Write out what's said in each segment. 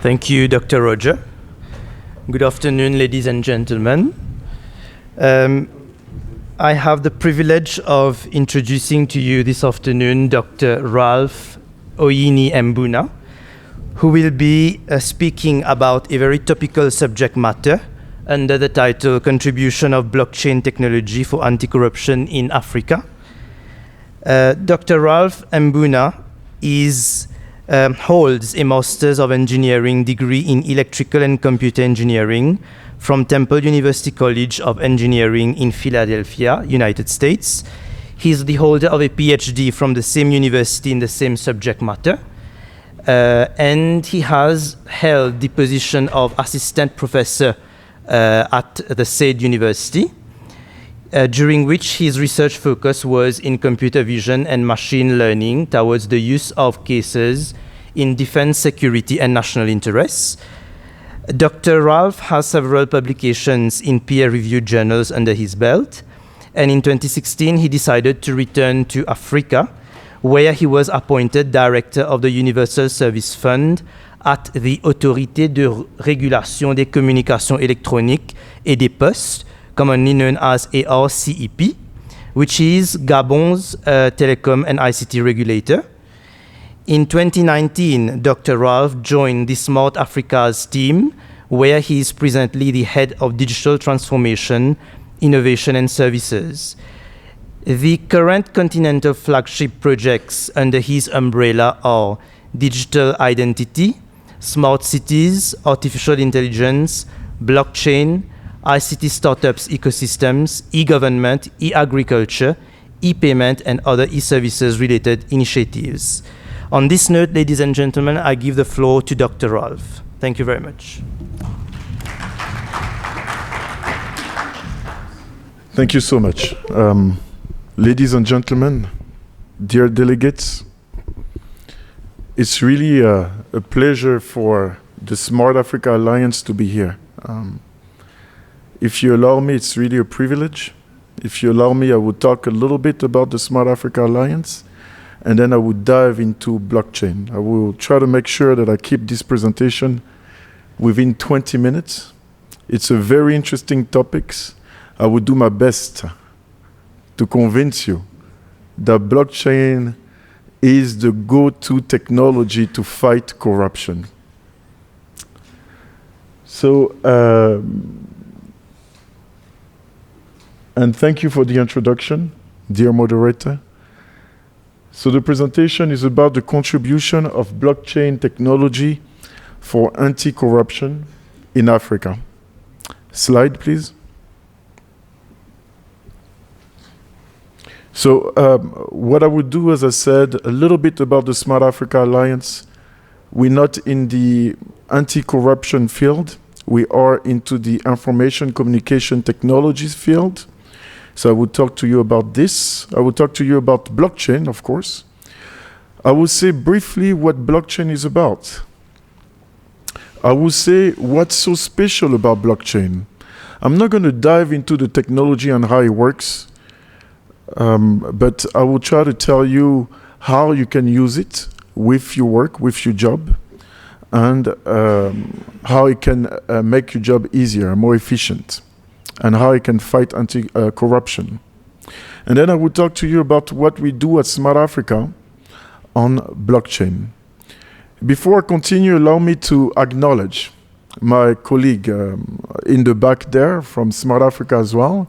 Thank you, Dr. Roger. Good afternoon, ladies and gentlemen. I have the privilege of introducing to you this afternoon Dr. rw'Umuvunyi Mbuna, who will be speaking about a very topical subject matter under the title Contribution of Blockchain Technology for Anti-Corruption in Africa. Dr. rw'Umuvunyi holds a Master's of Engineering degree in Electrical and Computer Engineering from Temple University College of Engineering in Philadelphia, United States. He is the holder of a PhD from the same university in the same subject matter. And he has held the position of Assistant Professor at the said university, during which his research focus was in computer vision and machine learning towards the use of cases in defense, security, and national interests. Dr. Ralph has several publications in peer-reviewed journals under his belt, and in 2016 he decided to return to Africa, where he was appointed Director of the Universal Service Fund at the Autorité de Régulation des Communications Électroniques et des Postes, commonly known as ARCEP, which is Gabon's telecom and ICT regulator. In 2019, Dr. Ralph joined the Smart Africa's team, where he is presently the head of digital transformation, innovation, and services. The current continental flagship projects under his umbrella are digital identity, smart cities, artificial intelligence, blockchain, ICT startups ecosystems, e-government, e-agriculture, e-payment, and other e-services related initiatives. On this note, ladies and gentlemen, I give the floor to Dr. Ralph. Thank you very much. Thank you so much. Ladies and gentlemen, dear delegates, it's really a pleasure for the Smart Africa Alliance to be here. If you allow me, it's really a privilege. If you allow me, I would talk a little bit about the Smart Africa Alliance, and then I would dive into blockchain. I will try to make sure that I keep this presentation within 20 minutes. It's a very interesting topic. I will do my best to convince you that blockchain is the go-to technology to fight corruption. So, and thank you for the introduction, dear moderator. So the presentation is about the contribution of blockchain technology for anti-corruption in Africa. Slide, please. So what I would do, as I said, a little bit about the Smart Africa Alliance. We're not in the anti-corruption field. We are into the information communication technologies field. So I will talk to you about this. I will talk to you about blockchain, of course. I will say briefly what blockchain is about. I will say what's so special about blockchain. I'm not going to dive into the technology and how it works, but I will try to tell you how you can use it with your work, with your job, and how it can make your job easier, more efficient, and how it can fight anti-corruption. And then I will talk to you about what we do at Smart Africa on blockchain. Before I continue, allow me to acknowledge my colleague in the back there from Smart Africa as well.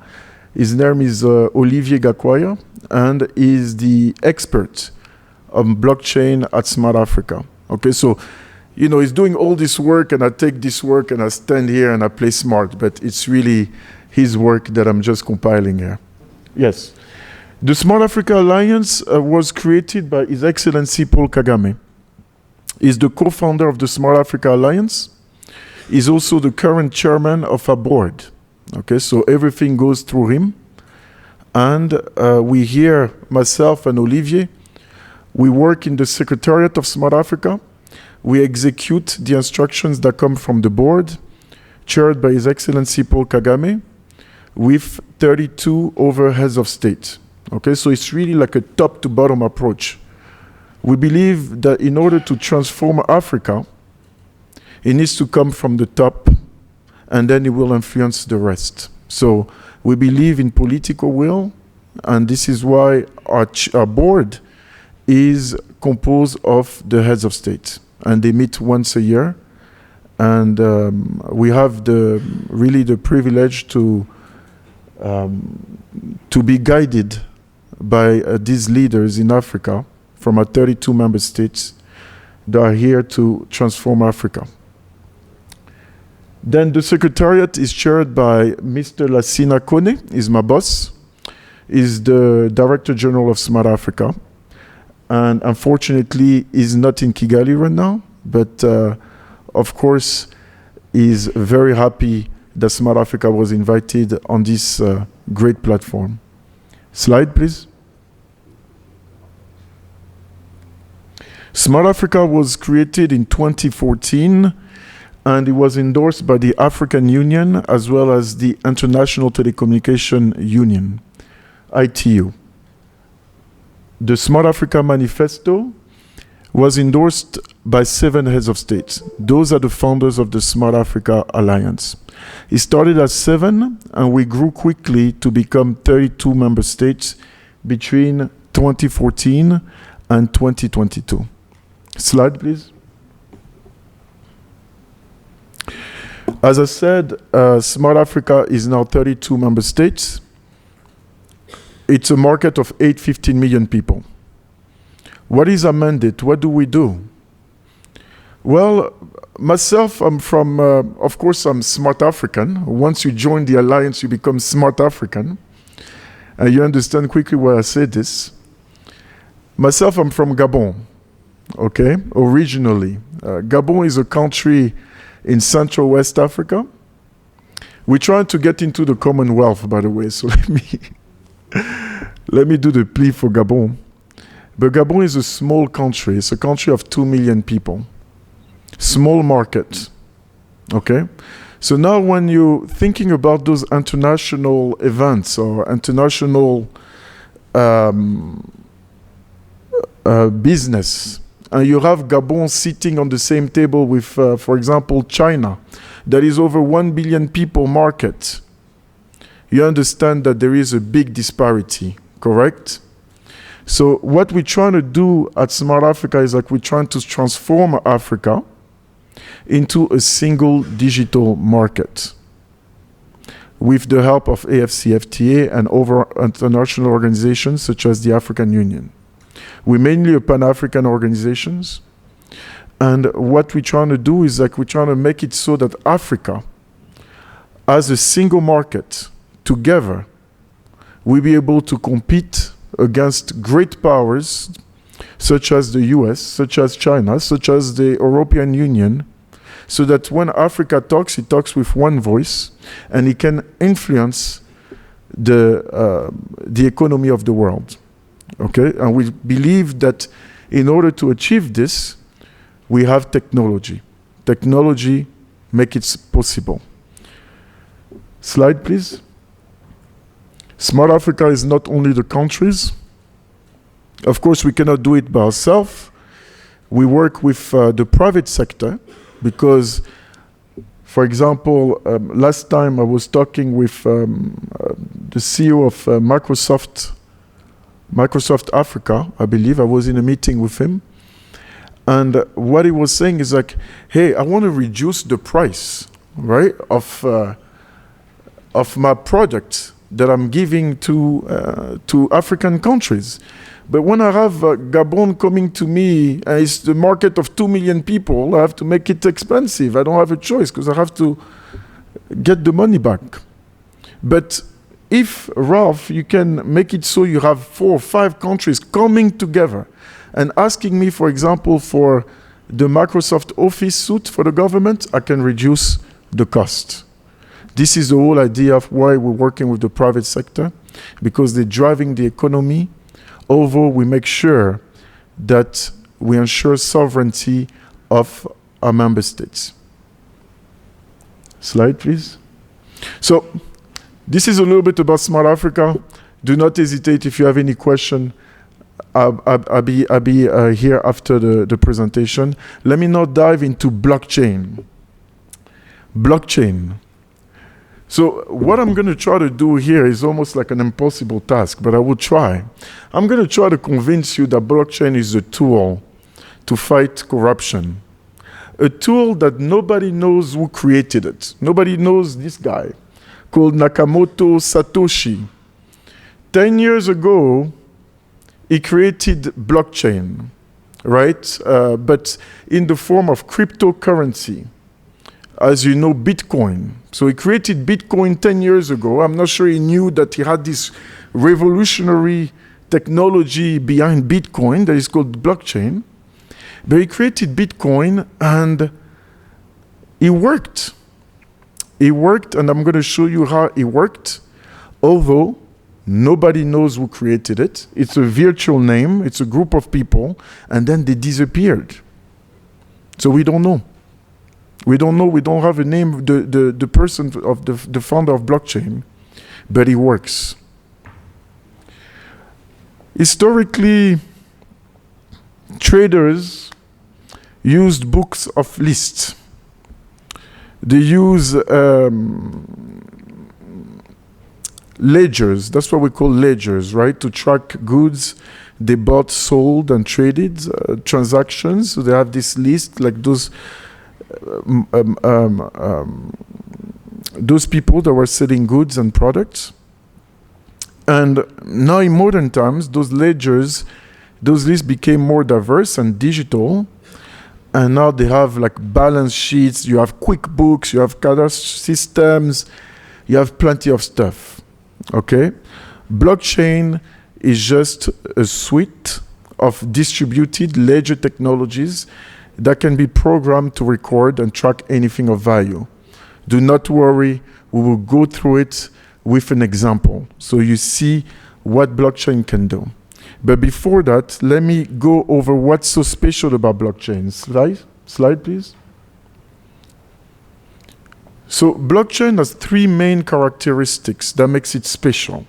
His name is Olivier Gakwaya, and is the expert on blockchain at Smart Africa. Okay, so you know, he's doing all this work, and I take this work and I stand here and I play smart, but it's really his work that I'm just compiling here. Yes. The Smart Africa Alliance was created by His Excellency Paul Kagame. He's the co-founder of the Smart Africa Alliance. He's also the current chairman of our board. Okay, so everything goes through him. And we here, myself and Olivier, we work in the Secretariat of Smart Africa. We execute the instructions that come from the board, chaired by His Excellency Paul Kagame, with 32 overheads of state. Okay, so it's really like a top-to-bottom approach. We believe that in order to transform Africa, It needs to come from the top, and then it will influence the rest. So we believe in political will, and this is why our board is composed of the heads of state, and they meet once a year. And we have really the privilege to be guided by these leaders in Africa from our 32 member states that are here to transform Africa. Then the secretariat is chaired by Mr. Lassina Kone, is my boss, is the Director General of Smart Africa. And unfortunately, he's not in Kigali right now, but of course, is very happy that Smart Africa was invited on this great platform. Slide, please. Smart Africa was created in 2014, and it was endorsed by the African Union as well as the International Telecommunication Union, ITU. The Smart Africa Manifesto was endorsed by 7 heads of state. Those are the founders of the Smart Africa Alliance. It started as 7, and we grew quickly to become 32 member states between 2014 and 2022. Slide, please. As I said, Smart Africa is now 32 member states. It's a market of 815 million people. What is our mandate? What do we do? Well, myself, I'm from, of course, I'm Smart African. Once you join the alliance, you become Smart African. And you understand quickly why I say this. Myself, I'm from Gabon, okay, originally. Gabon is a country in Central West Africa. We're trying to get into the Commonwealth, by the way, so let me do the plea for Gabon. But Gabon is a small country. It's a country of 2 million people. Small market, okay? So now when you're thinking about those international events or international business, and you have Gabon sitting on the same table with, for example, China, that is over 1 billion people market, you understand that there is a big disparity, correct? So what we're trying to do at Smart Africa is like we're trying to transform Africa into a single digital market with the help of AFCFTA and other international organizations such as the African Union. We're mainly a Pan-African organizations, and what we're trying to do is like we're trying to make it so that Africa, as a single market, together, we'll be able to compete against great powers such as the US, such as China, such as the European Union, so that when Africa talks, it talks with one voice, and it can influence the economy of the world. Okay, and we believe that in order to achieve this, we have technology. Technology make it possible. Slide, please. Smart Africa is not only the countries. Of course, we cannot do it by ourselves. We work with the private sector because, for example, last time I was talking with the CEO of Microsoft Africa, I believe. I was in a meeting with him. And what he was saying is like, hey, I want to reduce the price, right, of my product that I'm giving to African countries. But when I have Gabon coming to me, it's the market of 2 million people, I have to make it expensive. I don't have a choice because I have to get the money back. But if, Ralph, you can make it so you have 4 or 5 countries coming together and asking me, for example, for the Microsoft Office suite for the government, I can reduce the cost. This is the whole idea of why we're working with the private sector, because they're driving the economy, although we make sure that we ensure sovereignty of our member states. Slide, please. So this is a little bit about Smart Africa. Do not hesitate if you have any question. I'll be here after the presentation. Let me now dive into blockchain. Blockchain. So what I'm going to try to do here is almost like an impossible task, but I will try. I'm going to try to convince you that blockchain is a tool to fight corruption. A tool that nobody knows who created it. Nobody knows this guy called Nakamoto Satoshi. 10 years ago, he created blockchain, right? But in the form of cryptocurrency. As you know, Bitcoin. So he created Bitcoin 10 years ago. I'm not sure he knew that he had this revolutionary technology behind Bitcoin that is called blockchain. But he created Bitcoin and it worked. It worked, and I'm going to show you how it worked, although nobody knows who created it. It's a virtual name. It's a group of people, and then they disappeared. So we don't know. We don't know. We don't have a name, the person of the founder of blockchain, but it works. Historically, traders used books of lists. They use ledgers. That's what we call ledgers, right? To track goods they bought, sold, and traded, transactions. So they have this list, like those people that were selling goods and products. And now in modern times, those ledgers, those lists became more diverse and digital. And now they have like balance sheets, you have QuickBooks, you have cadastre systems, you have plenty of stuff, okay? Blockchain is just a suite of distributed ledger technologies that can be programmed to record and track anything of value. Do not worry, we will go through it with an example, so you see what blockchain can do. But before that, let me go over what's so special about blockchain. Slide, please. So blockchain has three main characteristics that makes it special.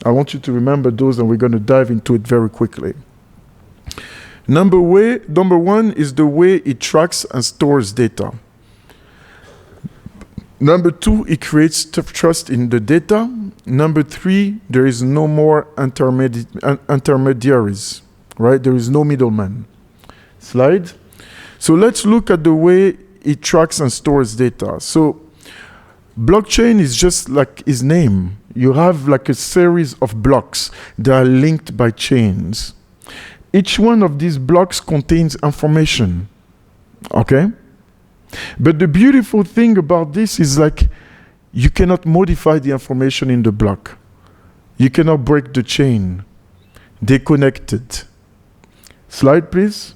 I want you to remember those, and we're going to dive into it very quickly. Number one is the way it tracks and stores data. Number two, it creates trust in the data. Number three, there is no more intermediaries, right? There is no middleman. Slide. So let's look at the way it tracks and stores data. So blockchain is just like its name. You have like a series of blocks that are linked by chains. Each one of these blocks contains information, okay? But the beautiful thing about this is like you cannot modify the information in the block. You cannot break the chain. They're connected. Slide, please.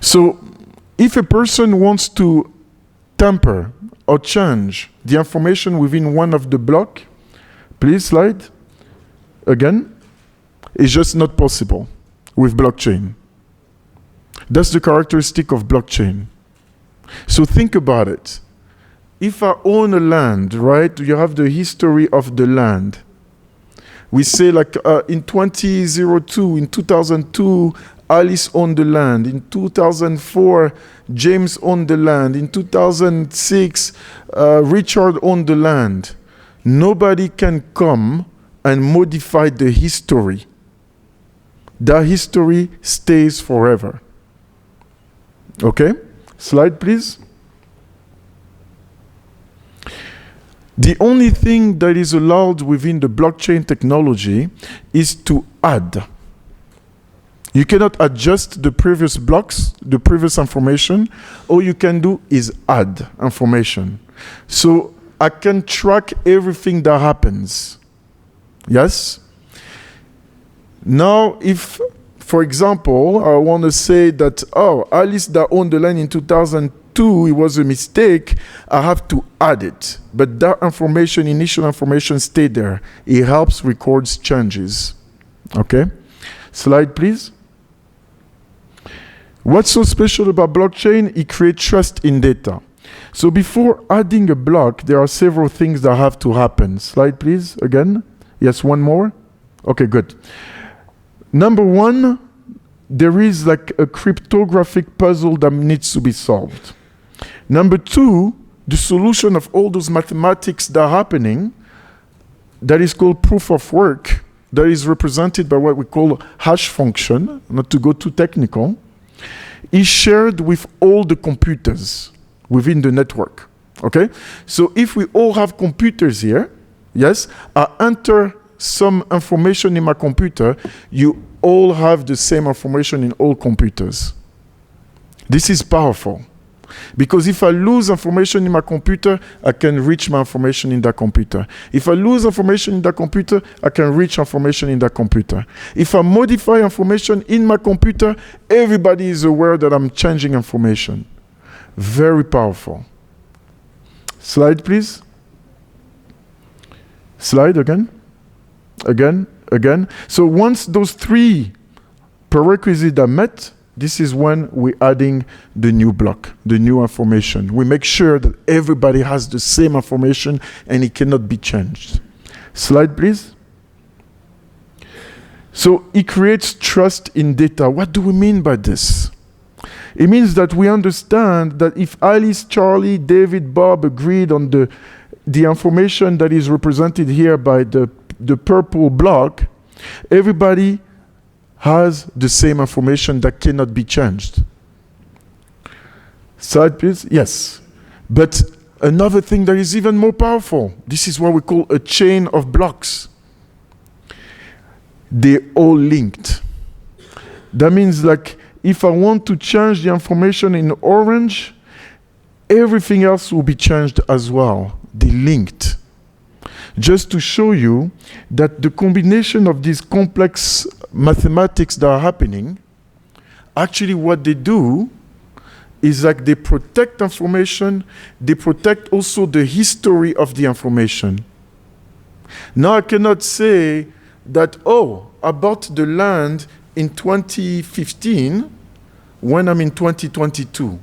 So if a person wants to tamper or change the information within one of the block, please slide again, it's just not possible with blockchain. That's the characteristic of blockchain. So think about it. If I own a land, right, you have the history of the land. We say like in 2002, in 2002, Alice owned the land. In 2004, James owned the land. In 2006, Richard owned the land. Nobody can come and modify the history. That history stays forever. Okay? Slide, please. The only thing that is allowed within the blockchain technology is to add. You cannot adjust the previous blocks, the previous information. All you can do is add information. So I can track everything that happens. Yes? Now, if, for example, I want to say that, oh, Alice that owned the land in 2002, it was a mistake, I have to add it. But that information, initial information, stay there. It helps records changes. Okay? Slide, please. What's so special about blockchain? It creates trust in data. So before adding a block, there are several things that have to happen. Slide, please, again. Yes, one more. Okay, good. Number one, there is like a cryptographic puzzle that needs to be solved. Number two, the solution of all those mathematics that are happening, that is called proof of work, that is represented by what we call hash function, not to go too technical, is shared with all the computers within the network. Okay? So if we all have computers here, yes, I enter some information in my computer, you all have the same information in all computers. This is powerful. Because if I lose information in my computer, I can reach my information in that computer. If I lose information in that computer, I can reach information in that computer. If I modify information in my computer, everybody is aware that I'm changing information. Very powerful. Slide, please. Slide again. Again. So once those three prerequisites are met, this is when we're adding the new block, the new information. We make sure that everybody has the same information and it cannot be changed. Slide, please. So it creates trust in data. What do we mean by this? It means that we understand that if Alice, Charlie, David, Bob agreed on the information that is represented here by the purple block, everybody has the same information that cannot be changed. Slide, please. Yes. But another thing that is even more powerful, this is what we call a chain of blocks. They're all linked. That means, like, if I want to change the information in orange, everything else will be changed as well. They're linked. Just to show you that the combination of these complex mathematics that are happening, actually what they do is like they protect information, they protect also the history of the information. Now I cannot say that, oh, I bought the land in 2015 when I'm in 2022.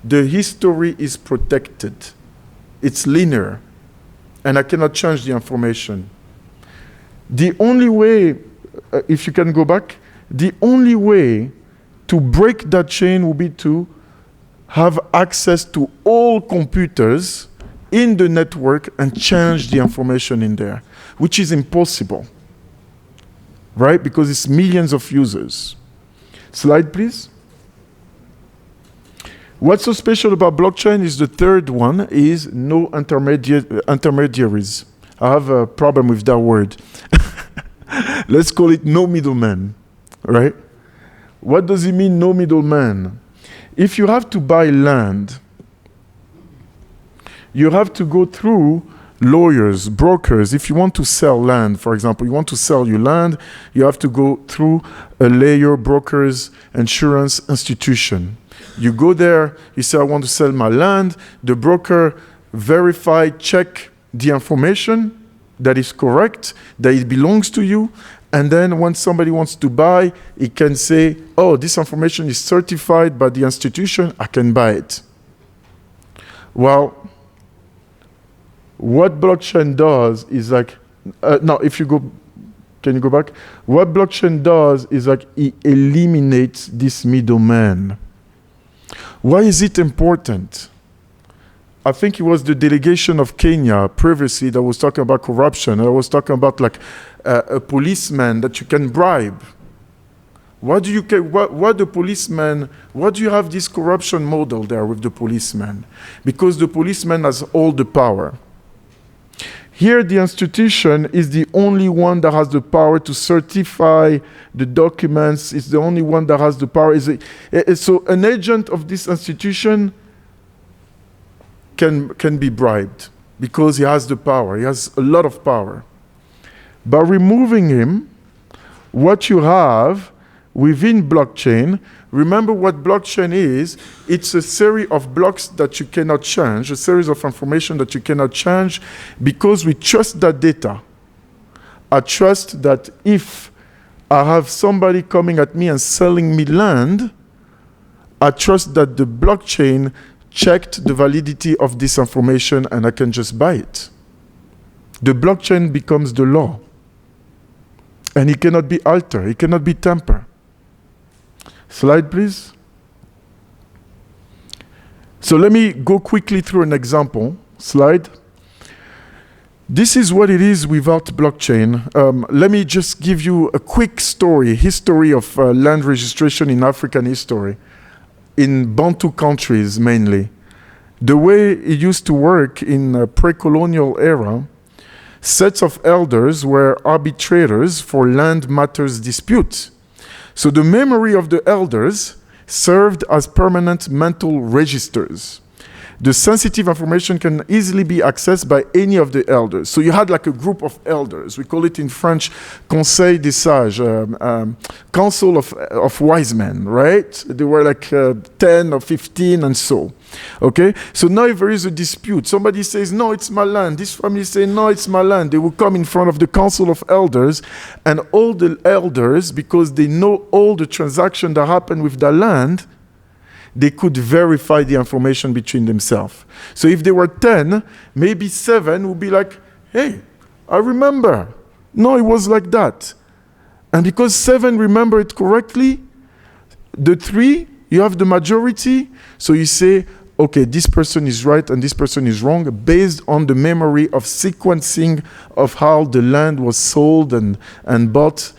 The history is protected. It's linear. And I cannot change the information. The only way, if you can go back, the only way to break that chain will be to have access to all computers in the network and change the information in there, which is impossible, right? Because it's millions of users. Slide, please. What's so special about blockchain is the third one is no intermediaries. I have a problem with that word. Let's call it no middleman, right? What does it mean, no middleman? If you have to buy land, you have to go through lawyers, brokers. If you want to sell land, for example, you want to sell your land, you have to go through a lawyer, brokers, insurance institution. You go there, you say, I want to sell my land. The broker verify, check the information that is correct, that it belongs to you. And then when somebody wants to buy, he can say, oh, this information is certified by the institution, I can buy it. Well, what blockchain does is like, no, if you go, can you go back? What blockchain does is like it eliminates this middleman. Why is it important? I think it was the delegation of Kenya previously that was talking about corruption. I was talking about like a policeman that you can bribe. What do you the policeman? What do you have this corruption model there with the policeman? Because the policeman has all the power. Here, the institution is the only one that has the power to certify the documents. It's the only one that has the power. So an agent of this institution can be bribed because he has the power. He has a lot of power. By removing him, what you have within blockchain, remember what blockchain is. It's a series of blocks that you cannot change, a series of information that you cannot change, because we trust that data. I trust that if I have somebody coming at me and selling me land, I trust that the blockchain checked the validity of this information and I can just buy it. The blockchain becomes the law. And it cannot be altered, it cannot be tampered. Slide, please. So let me go quickly through an example slide. This is what it is without blockchain. Let me just give you a quick history of land registration in African history, in Bantu countries mainly. The way it used to work in a pre-colonial era, sets of elders were arbitrators for land matters disputes. So the memory of the elders served as permanent mental registers. The sensitive information can easily be accessed by any of the elders. So you had like a group of elders. We call it in French, Conseil des Sages, Council of Wise Men, right? They were like 10 or 15 and so. Okay? So now if there is a dispute, somebody says, no, it's my land. This family says, no, it's my land. They will come in front of the Council of Elders, and all the elders, because they know all the transactions that happen with the land, they could verify the information between themselves. So if there were 10, maybe 7 would be like, hey, I remember. No, it was like that. And because 7 remember it correctly, the 3, you have the majority, so you say, okay, this person is right and this person is wrong based on the memory of sequencing of how the land was sold and bought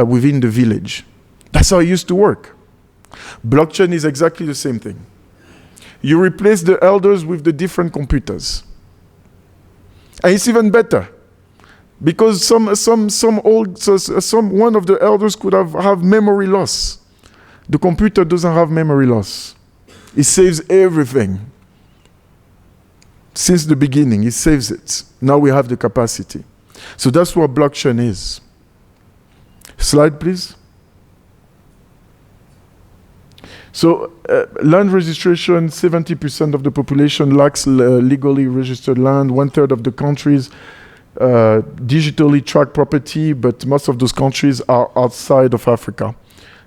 within the village. That's how it used to work. Blockchain is exactly the same thing. You replace the elders with the different computers. And it's even better. Because one of the elders could have memory loss. The computer doesn't have memory loss. It saves everything. Since the beginning, it saves it. Now we have the capacity. So that's what blockchain is. Slide, please. So land registration, 70% of the population lacks legally registered land. 1/3 of the countries digitally track property, but most of those countries are outside of Africa.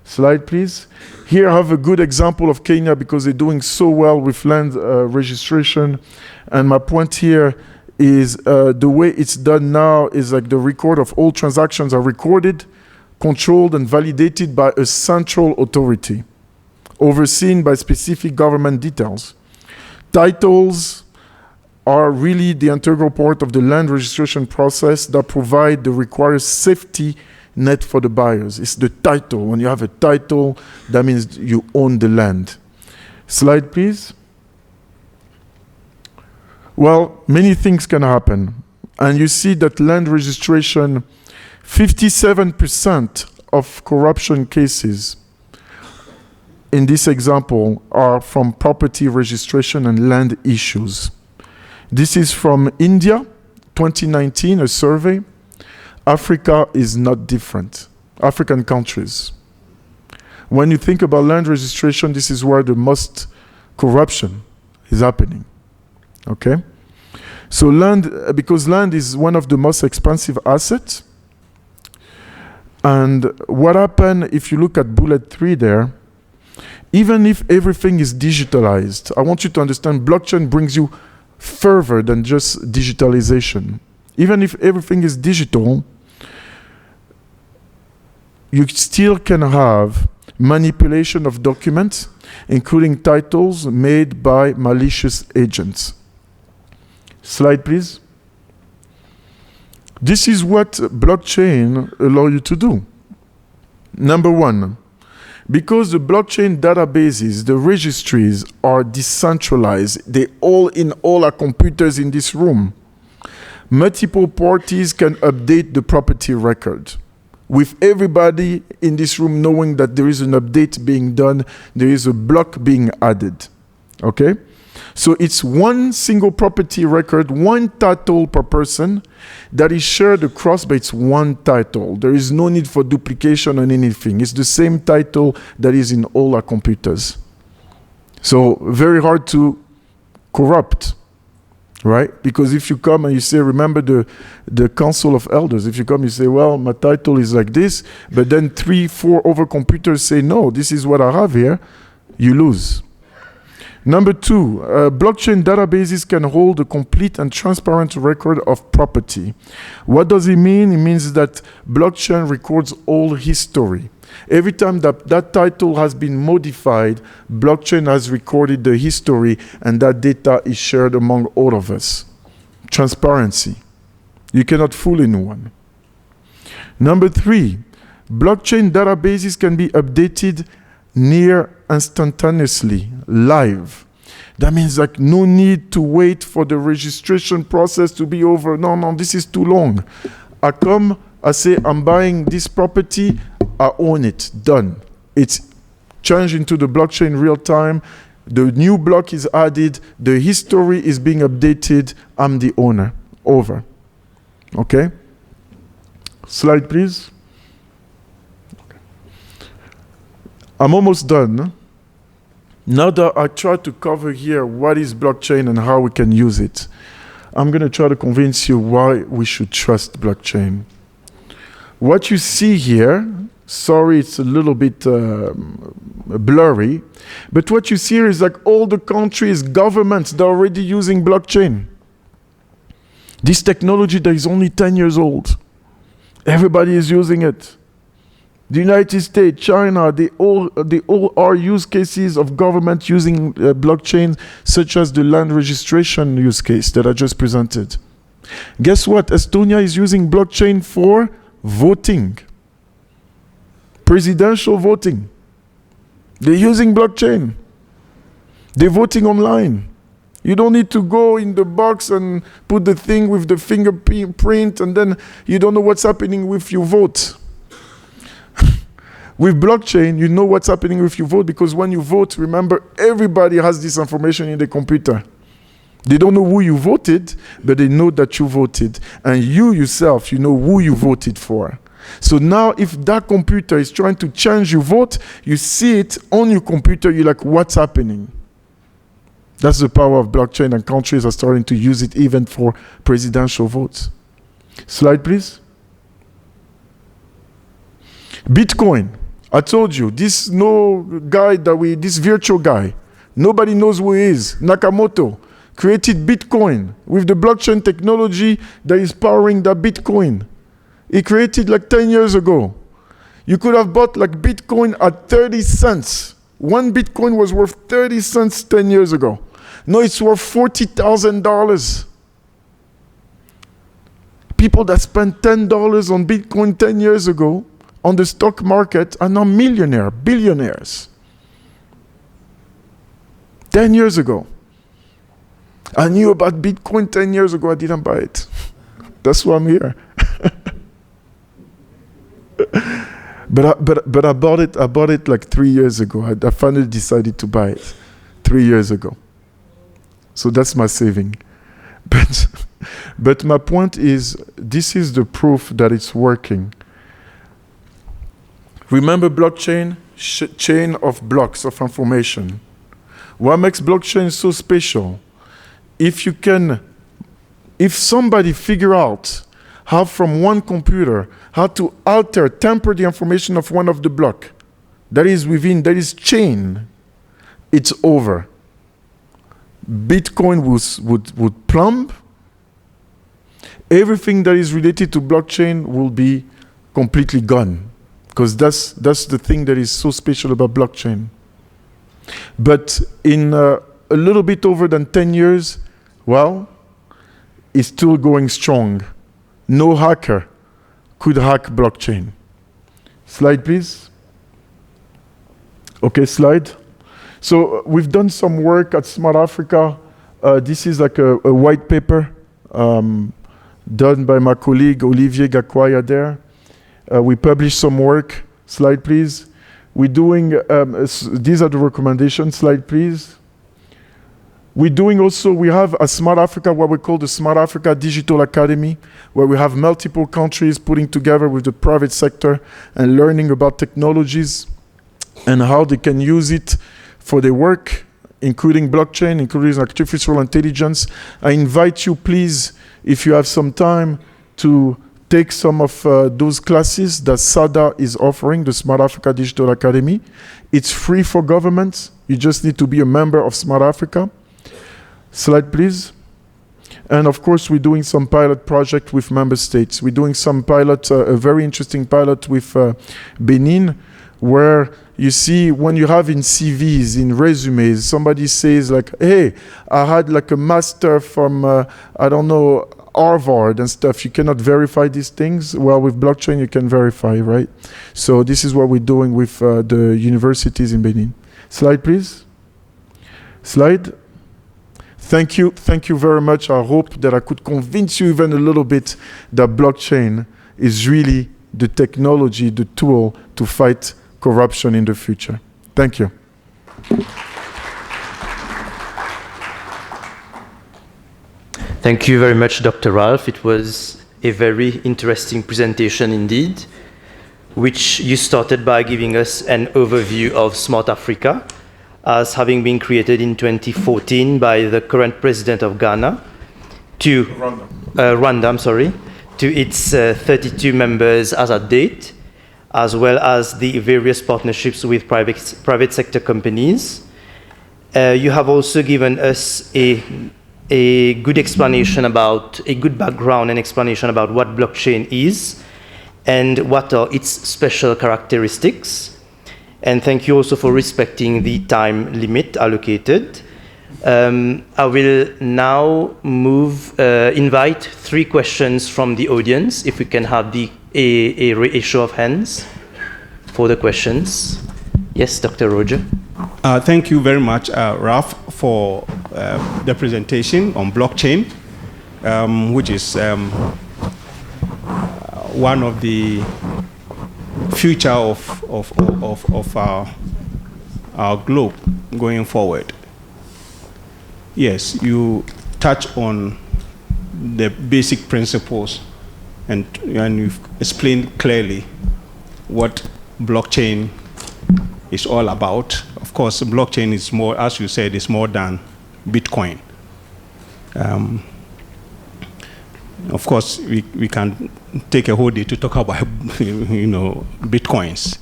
Slide, please. Here I have a good example of Kenya because they're doing so well with land registration. And my point here is the way it's done now is like the record of all transactions are recorded, controlled, and validated by a central authority, overseen by specific government details. Titles are really the integral part of the land registration process that provide the required safety net for the buyers. It's the title. When you have a title, that means you own the land. Slide, please. Well, many things can happen. And you see that land registration, 57% of corruption cases in this example are from property registration and land issues. This is from India, 2019, a survey. Africa is not different. African countries. When you think about land registration, this is where the most corruption is happening. Okay? So land, because land is one of the most expensive assets. And what happened if you look at bullet 3 there, even if everything is digitalized, I want you to understand blockchain brings you further than just digitalization. Even if everything is digital, you still can have manipulation of documents, including titles made by malicious agents. Slide, please. This is what blockchain allows you to do. Number 1, because the blockchain databases, the registries are decentralized, they all are computers in this room. Multiple parties can update the property record. With everybody in this room knowing that there is an update being done, there is a block being added. Okay? So it's one single property record, one title per person that is shared across, but it's one title. There is no need for duplication on anything. It's the same title that is in all our computers. So very hard to corrupt, right? Because if you come and you say, remember the Council of Elders, if you come, you say, well, my title is like this, but then 3, 4 other computers say, no, this is what I have here, you lose. Number 2, blockchain databases can hold a complete and transparent record of property. What does it mean? It means that blockchain records all history. Every time that title has been modified, blockchain has recorded the history, and that data is shared among all of us. Transparency. You cannot fool anyone. Number 3, blockchain databases can be updated near instantaneously, live. That means like no need to wait for the registration process to be over. No, this is too long. I come, I say, I'm buying this property, I own it, done. It's changed into the blockchain real time. The new block is added, the history is being updated, I'm the owner, over. Okay? Slide, please. I'm almost done. Now that I try to cover here what is blockchain and how we can use it, I'm going to try to convince you why we should trust blockchain. What you see here, sorry it's a little bit blurry, but what you see here is like all the countries, governments, they're already using blockchain. This technology that is only 10 years old. Everybody is using it. The United States, China, they all are use cases of government using blockchain, such as the land registration use case that I just presented. Guess what? Estonia is using blockchain for voting. Presidential voting. They're using blockchain. They're voting online. You don't need to go in the box and put the thing with the fingerprint and then you don't know what's happening with your vote. With blockchain, you know what's happening with your vote because when you vote, remember, everybody has this information in the computer. They don't know who you voted, but they know that you voted. And you yourself, you know who you voted for. So now if that computer is trying to change your vote, you see it on your computer, you're like, what's happening? That's the power of blockchain, and countries are starting to use it even for presidential votes. Slide, please. Bitcoin. I told you, this virtual guy, nobody knows who he is. Nakamoto created Bitcoin with the blockchain technology that is powering that Bitcoin. He created like 10 years ago. You could have bought like Bitcoin at 30 cents. One Bitcoin was worth 30 cents 10 years ago. Now it's worth $40,000. People that spent $10 on Bitcoin 10 years ago on the stock market are now billionaires. 10 years ago. I knew about Bitcoin 10 years ago, I didn't buy it. That's why I'm here. But I bought it like 3 years ago. I finally decided to buy it 3 years ago. So that's my saving. But my point is, this is the proof that it's working. Remember blockchain? Chain of blocks of information. What makes blockchain so special? If somebody figure out how from one computer, how to temper the information of one of the block that is chain, it's over. Bitcoin would plumb. Everything that is related to blockchain will be completely gone. Because that's the thing that is so special about blockchain. But in a little bit over than 10 years, well, it's still going strong. No hacker could hack blockchain. Slide, please. Okay, slide. So we've done some work at Smart Africa. This is like a white paper done by my colleague Olivier Gakwaya there. We published some work. Slide, please. We're doing, these are the recommendations. Slide, please. We have a Smart Africa, what we call the Smart Africa Digital Academy, where we have multiple countries putting together with the private sector and learning about technologies and how they can use it for their work, including blockchain, including artificial intelligence. I invite you, please, if you have some time, to take some of those classes that SADA is offering, the Smart Africa Digital Academy. It's free for governments. You just need to be a member of Smart Africa. Slide, please. And of course, we're doing some pilot project with member states. We're doing some pilot, a very interesting pilot with Benin, where you see when you have in CVs, in resumes, somebody says like, hey, I had like a master from, I don't know, Harvard and stuff. You cannot verify these things. Well, with blockchain, you can verify, right? So this is what we're doing with the universities in Benin. Slide, please. Slide. Thank you very much. I hope that I could convince you even a little bit that blockchain is really the technology, the tool to fight corruption in the future. Thank you. Thank you very much, Dr. Ralph. It was a very interesting presentation indeed, which you started by giving us an overview of Smart Africa as having been created in 2014 by the current president of Ghana to Rwanda, to its 32 members as at date, as well as the various partnerships with private sector companies. You have also given us a good explanation about, a good background and explanation about what blockchain is and what are its special characteristics. And thank you also for respecting the time limit allocated. I will now invite 3 questions from the audience, if we can have a show of hands for the questions. Yes, Dr. Roger. Thank you very much, Ralph, for the presentation on blockchain, which is one of the future of our globe going forward. Yes, you touch on the basic principles and you've explained clearly what blockchain is all about. Of course, blockchain is more, as you said, is more than Bitcoin. Of course, we can take a whole day to talk about, Bitcoins,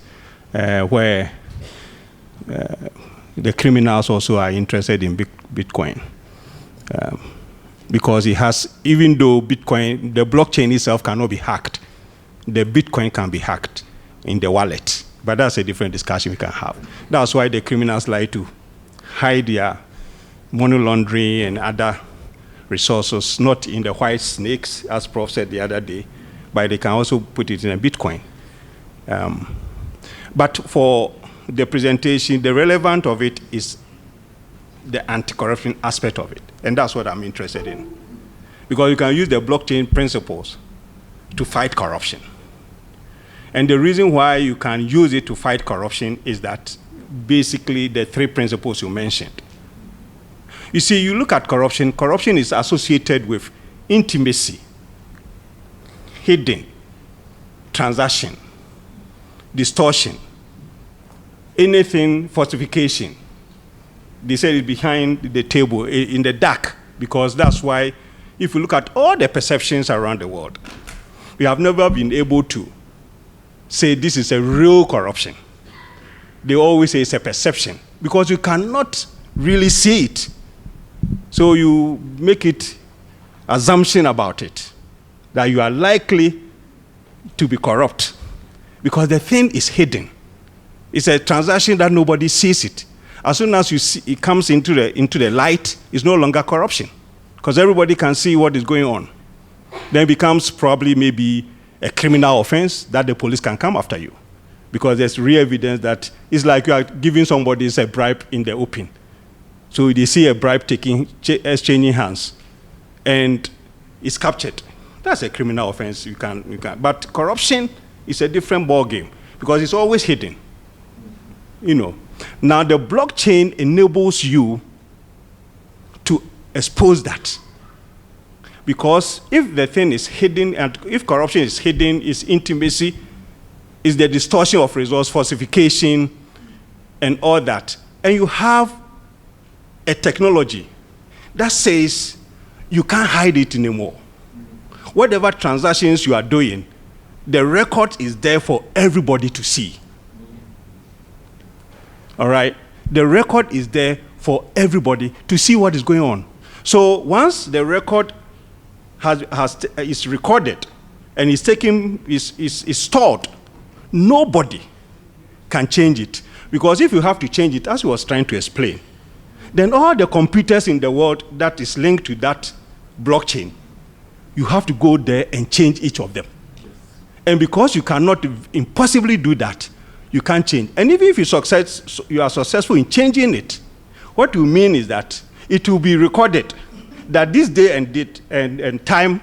where the criminals also are interested in Bitcoin. Because it has, even though Bitcoin, the blockchain itself cannot be hacked, the Bitcoin can be hacked in the wallet. But that's a different discussion we can have. That's why the criminals like to hide their money laundering and other resources, not in the white snakes, as Prof said the other day, but they can also put it in a Bitcoin. But for the presentation, the relevance of it is the anti-corruption aspect of it. And that's what I'm interested in. Because you can use the blockchain principles to fight corruption. And the reason why you can use it to fight corruption is that basically the 3 principles you mentioned. You see, you look at corruption, corruption is associated with intimacy, hidden, transaction, distortion, anything, falsification. They said it behind the table, in the dark, because that's why, if you look at all the perceptions around the world, we have never been able to say this is a real corruption. They always say it's a perception, because you cannot really see it. So you make it assumption about it, that you are likely to be corrupt, because the thing is hidden. It's a transaction that nobody sees it. As soon as you see it comes into the light, it's no longer corruption, because everybody can see what is going on. Then it becomes probably maybe a criminal offense that the police can come after you, because there's real evidence that it's like you are giving somebody a bribe in the open. So they see a bribe exchanging hands, and it's captured. That's a criminal offense. You can. But corruption is a different ball game, because it's always hidden. Now the blockchain enables you to expose that, because if the thing is hidden, and if corruption is hidden, is intimacy, is the distortion of resource, falsification, and all that, and you have a technology that says you can't hide it anymore. Whatever transactions you are doing, the record is there for everybody to see. All right? The record is there for everybody to see what is going on. So once the record is recorded and is stored, nobody can change it. Because if you have to change it, as I was trying to explain, then all the computers in the world that is linked to that blockchain, you have to go there and change each of them. And because you cannot impossibly do that, you can't change. And even if you are successful in changing it, what you mean is that it will be recorded that this day and date and time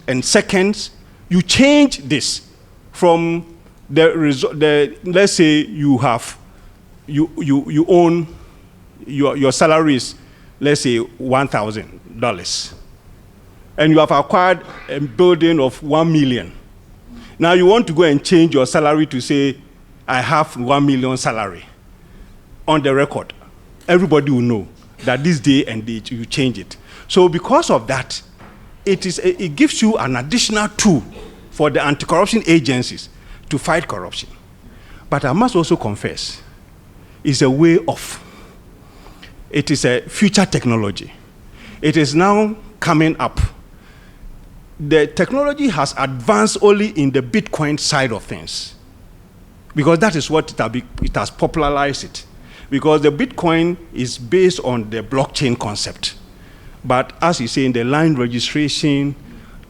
and seconds, you change this from let's say you own your salary is, let's say, $1,000, and you have acquired a building of 1 million. Now you want to go and change your salary to say, I have 1 million salary on the record. Everybody will know that this day and date you change it. So because of that, it gives you an additional tool for the anti-corruption agencies to fight corruption. But I must also confess, it's a way off. It is a future technology. It is now coming up. The technology has advanced only in the Bitcoin side of things, because that is what it has popularized it. Because the Bitcoin is based on the blockchain concept. But as you say, in the line registration,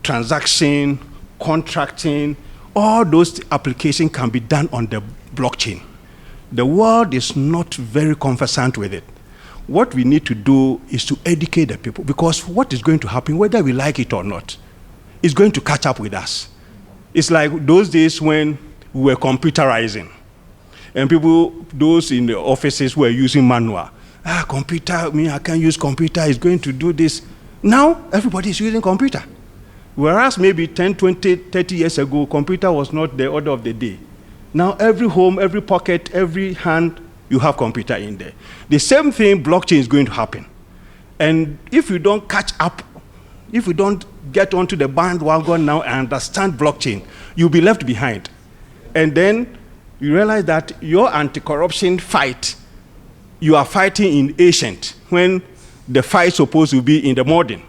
transaction, contracting, all those applications can be done on the blockchain. The world is not very conversant with it. What we need to do is to educate the people, because what is going to happen, whether we like it or not, is going to catch up with us. It's like those days when we were computerizing, and those in the offices were using manual. Computer, I can't use computer, it's going to do this. Now, everybody is using computer. Whereas maybe 10, 20, 30 years ago, computer was not the order of the day. Now, every home, every pocket, every hand, you have computer in there. The same thing, blockchain is going to happen. And if you don't catch up, if you don't get onto the bandwagon now and understand blockchain, you'll be left behind. And then you realize that your anti-corruption fight, you are fighting in ancient, when the fight is supposed to be in the modern.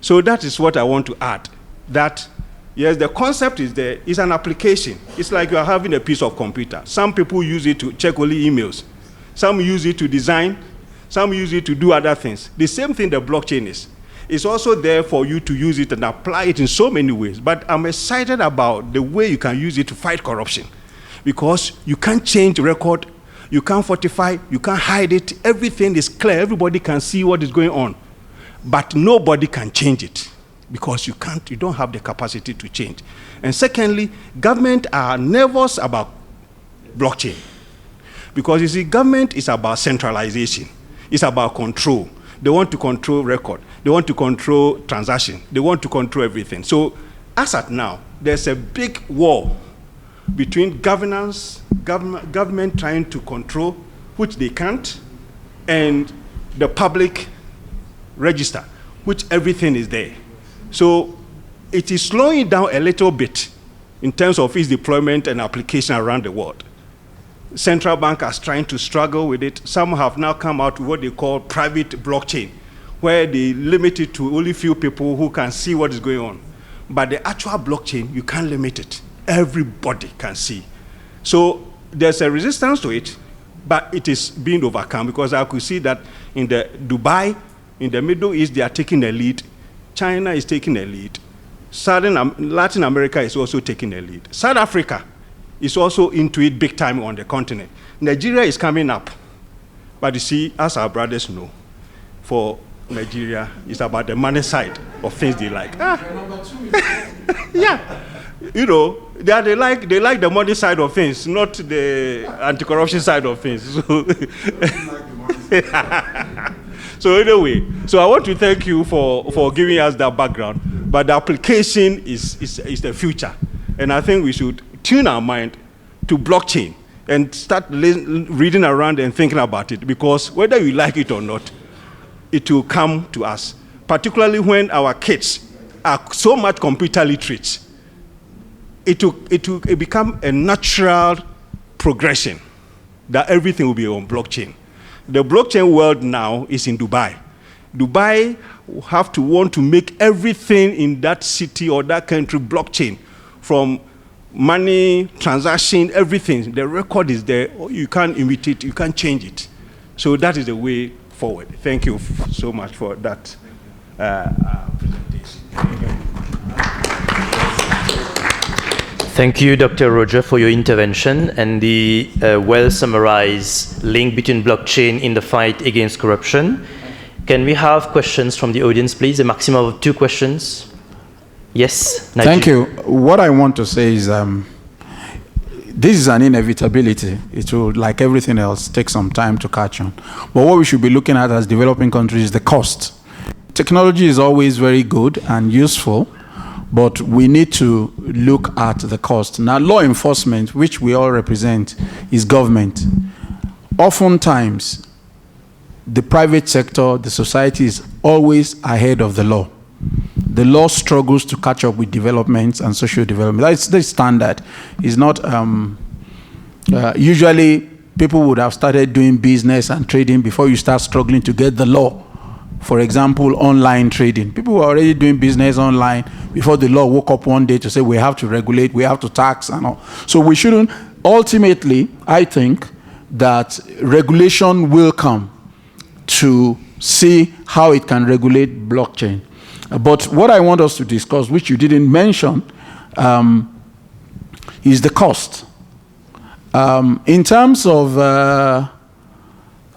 So that is what I want to add. That, yes, the concept is there. It's an application. It's like you are having a piece of computer. Some people use it to check only emails. Some use it to design. Some use it to do other things. The same thing the blockchain is. It's also there for you to use it and apply it in so many ways. But I'm excited about the way you can use it to fight corruption. Because you can't change the record, you can't fortify, you can't hide it. Everything is clear. Everybody can see what is going on. But nobody can change it, because you don't have the capacity to change. And secondly, government are nervous about blockchain. Because you see, government is about centralization. It's about control. They want to control record. They want to control transaction. They want to control everything. So as at now, there's a big war between government trying to control, which they can't, and the public register, which everything is there. So it is slowing down a little bit in terms of its deployment and application around the world. Central bank are trying to struggle with it. Some have now come out with what they call private blockchain, where they limit it to only few people who can see what is going on. But the actual blockchain, you can't limit it. Everybody can see. So there's a resistance to it, but it is being overcome, because I could see that in the Dubai, in the Middle East, they are taking the lead. China is taking the lead. Latin America is also taking the lead. South Africa is also into it big time on the continent. Nigeria is coming up. But you see, as our brothers know, for Nigeria, it's about the money side of things they like. Yeah. You know, they like the money side of things, not the anti-corruption side of things. So anyway, so I want to thank you for giving us that background. But the application is the future. And I think we should tune our mind to blockchain and start reading around and thinking about it, because whether you like it or not, it will come to us, particularly when our kids are so much computer literate. It will become a natural progression that everything will be on blockchain. The blockchain world now is in Dubai, Dubai have to want to make everything in that city or that country blockchain, from money, transaction, everything. The record is there. You can't imitate, you can't change it. So that is the way forward. Thank you so much for that presentation. Thank you, Dr. Roger, for your intervention and the well-summarized link between blockchain in the fight against corruption. Can we have questions from the audience, please? A maximum of 2 questions. Yes, Nigel. Thank you. What I want to say is this is an inevitability. It will, like everything else, take some time to catch on. But what we should be looking at as developing countries is the cost. Technology is always very good and useful, but we need to look at the cost. Now, law enforcement, which we all represent, is government. Oftentimes, the private sector, the society is always ahead of the law. The law struggles to catch up with developments and social development. That's the standard. It's not, usually people would have started doing business and trading before you start struggling to get the law. For example, online trading. People were already doing business online before the law woke up one day to say we have to regulate, we have to tax and all. So we shouldn't, ultimately, I think that regulation will come to see how it can regulate blockchain. But what I want us to discuss, which you didn't mention, is the cost. In terms of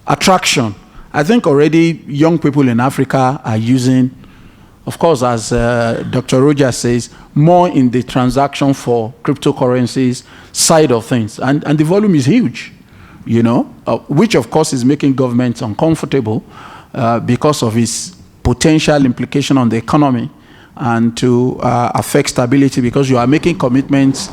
attraction, I think already young people in Africa are using, of course, as Dr. Roger says, more in the transaction for cryptocurrencies side of things. And the volume is huge, you know, which of course is making governments uncomfortable because of its potential implication on the economy and to affect stability, because you are making commitments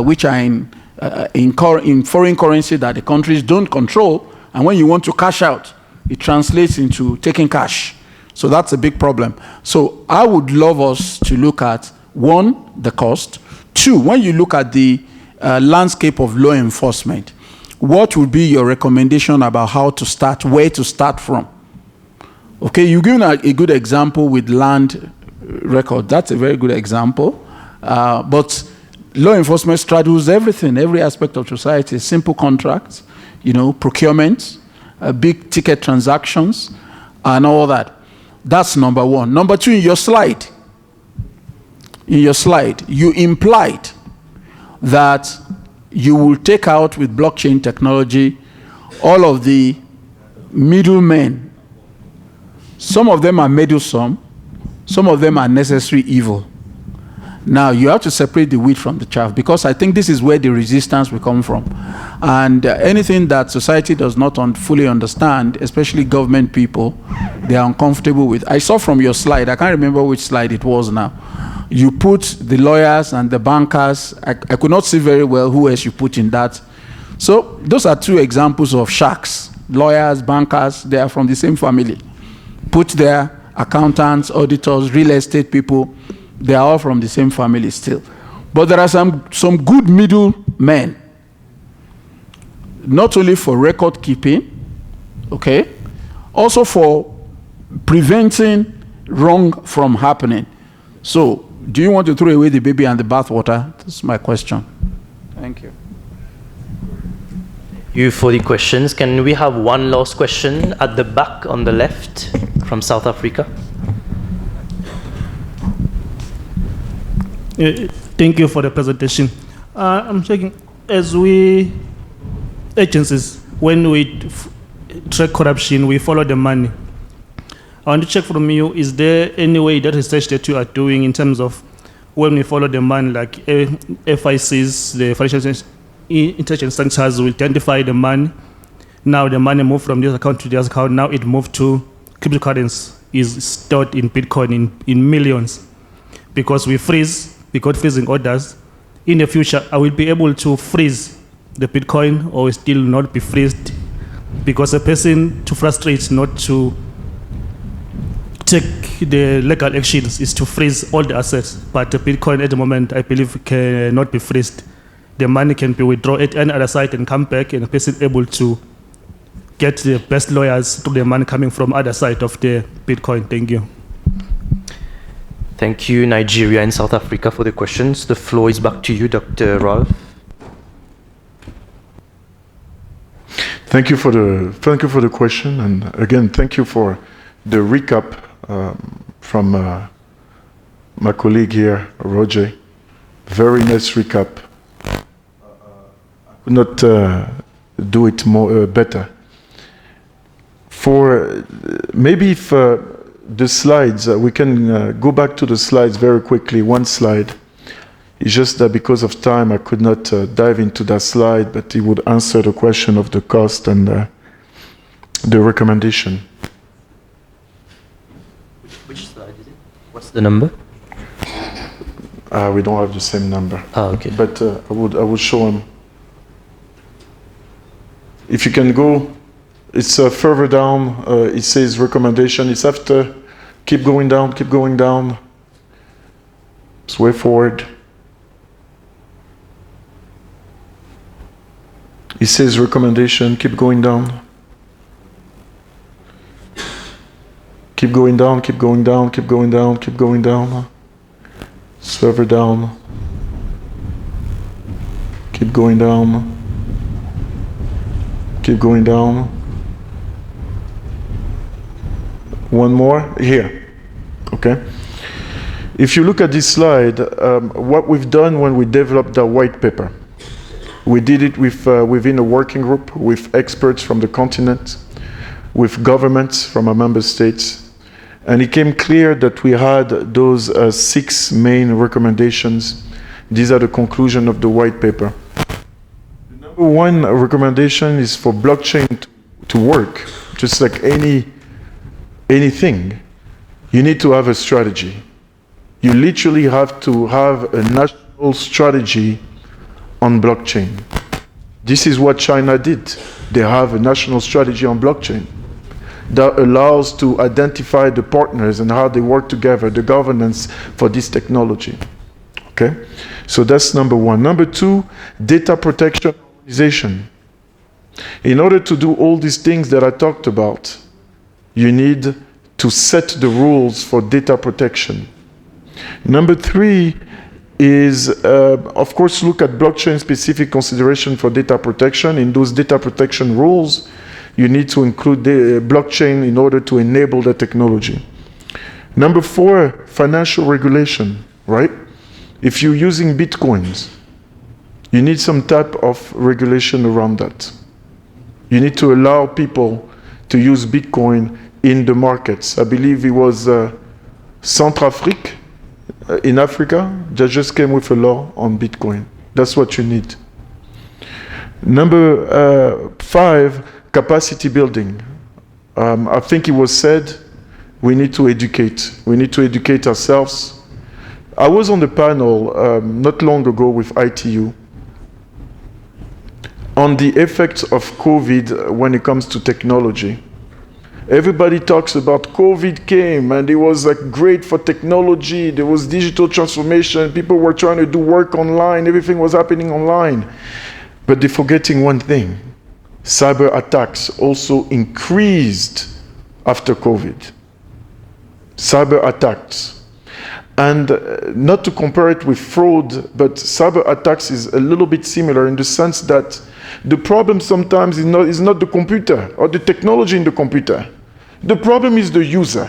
which are in foreign currency that the countries don't control, and when you want to cash out, it translates into taking cash. So that's a big problem. So I would love us to look at, 1, the cost. 2, when you look at the landscape of law enforcement, what would be your recommendation about how to start, where to start from? Okay, you've given a good example with land record. That's a very good example. But law enforcement straddles everything, every aspect of society. Simple contracts, you know, procurement, big ticket transactions, and all that. That's number 1. Number 2, in your slide, you implied that you will take out with blockchain technology all of the middlemen. Some of them are meddlesome, some of them are necessary evil. Now, you have to separate the wheat from the chaff, because I think this is where the resistance will come from. And anything that society does not fully understand, especially government people, they are uncomfortable with. I saw from your slide, I can't remember which slide it was now, you put the lawyers and the bankers. I could not see very well who else you put in that. So those are 2 examples of sharks. Lawyers, bankers, they are from the same family. Put there, accountants, auditors, real estate people, they are all from the same family still. But there are some good middle men, not only for record keeping, okay, also for preventing wrong from happening. So, do you want to throw away the baby and the bathwater? That's my question. Thank you. You for the questions. Can we have one last question at the back on the left from South Africa? Thank you for the presentation. I'm checking, as we agencies, when we track corruption, we follow the money. I want to check from you, is there any way that research that you are doing in terms of when we follow the money, like FICs, the financial intelligence centers will identify the money. Now the money moved from this account to this account, now it moved to cryptocurrency, is stored in Bitcoin in millions. Because we got freezing orders. In the future, I will be able to freeze the Bitcoin or still not be freezed, because a person to frustrate not to take the legal actions is to freeze all the assets. But the Bitcoin at the moment, I believe, cannot be freezed. The money can be withdrawn at any other site and come back, and the person able to get the best lawyers through the money coming from other side of the Bitcoin? Thank you. Thank you, Nigeria and South Africa, for the questions. The floor is back to you, Dr. Ralph. Thank you for the question, and again, thank you for the recap from my colleague here, Roger. Very nice recap. I could not do it more better. For maybe if the slides, we can go back to the slides very quickly. One slide. It's just that because of time, I could not dive into that slide, but it would answer the question of the cost and the recommendation. Which slide is it? What's the number? We don't have the same number. Ah, okay. But I would show them. If you can go, it's further down. It says recommendation. It's after. Keep going down. Keep going down. It's way forward. It says recommendation. Keep going down. Keep going down. Keep going down. Keep going down. Keep going down. It's further down. Keep going down. Keep going down. One more here. Okay. If you look at this slide, what we've done when we developed the white paper, we did it with, within a working group with experts from the continent, with governments from our member states, and it came clear that we had those 6 main recommendations. These are the conclusion of the white paper. The number 1 recommendation is for blockchain to work, just like anything. You need to have a strategy. You literally have to have a national strategy on blockchain. This is what China did. They have a national strategy on blockchain that allows to identify the partners and how they work together, the governance for this technology. Okay? So that's number 1. Number 2, data protection organization. In order to do all these things that I talked about, you need to set the rules for data protection. Number 3 is, of course, look at blockchain-specific consideration for data protection. In those data protection rules, you need to include the blockchain in order to enable the technology. Number 4, financial regulation, right? If you're using Bitcoins, you need some type of regulation around that. You need to allow people to use Bitcoin in the markets. I believe it was Centrafrique in Africa that just came with a law on Bitcoin. That's what you need. Number 5, capacity building. I think it was said we need to educate. We need to educate ourselves. I was on the panel not long ago with ITU on the effects of COVID when it comes to technology. Everybody talks about COVID came and it was like great for technology. There was digital transformation. People were trying to do work online. Everything was happening online. But they're forgetting one thing. Cyber attacks also increased after COVID. Cyber attacks. And not to compare it with fraud, but cyber attacks is a little bit similar in the sense that the problem sometimes is not the computer or the technology in the computer. The problem is the user,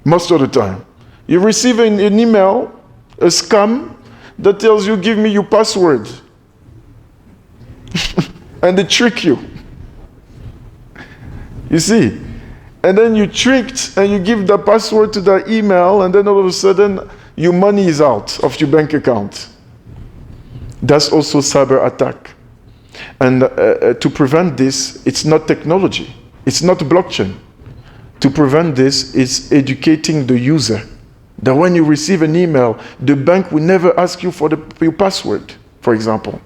most of the time. You receive an email, a scam, that tells you, give me your password. And they trick you. You see? And then you tricked and you give the password to the email, and then all of a sudden your money is out of your bank account. That's also cyber attack. And to prevent this, it's not technology. It's not blockchain. To prevent this, it's educating the user. That when you receive an email, the bank will never ask you for your password, for example.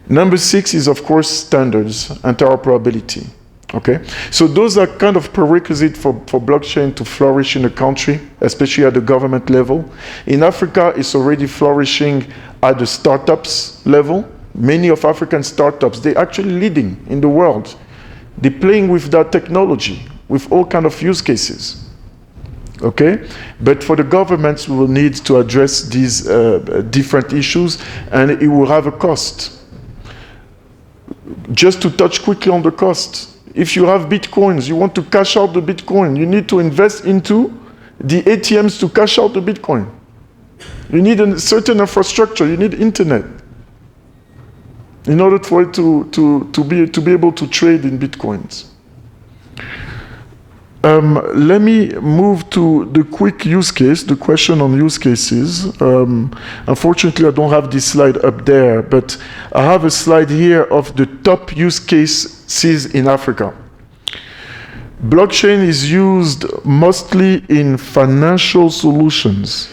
Number 6 is, of course, standards, interoperability. Okay, so those are kind of prerequisite for blockchain to flourish in a country, especially at the government level. In Africa, it's already flourishing at the startups level. Many of African startups, they're actually leading in the world They're playing with that technology, with all kind of use cases. Okay? But for the governments, we will need to address these different issues, and it will have a cost. Just to touch quickly on the cost. If you have Bitcoins, you want to cash out the Bitcoin, you need to invest into the ATMs to cash out the Bitcoin. You need a certain infrastructure, you need internet in order for it to be able to trade in Bitcoins. Let me move to the quick use case, the question on use cases. Unfortunately, I don't have this slide up there, but I have a slide here of the top use cases in Africa. Blockchain is used mostly in financial solutions,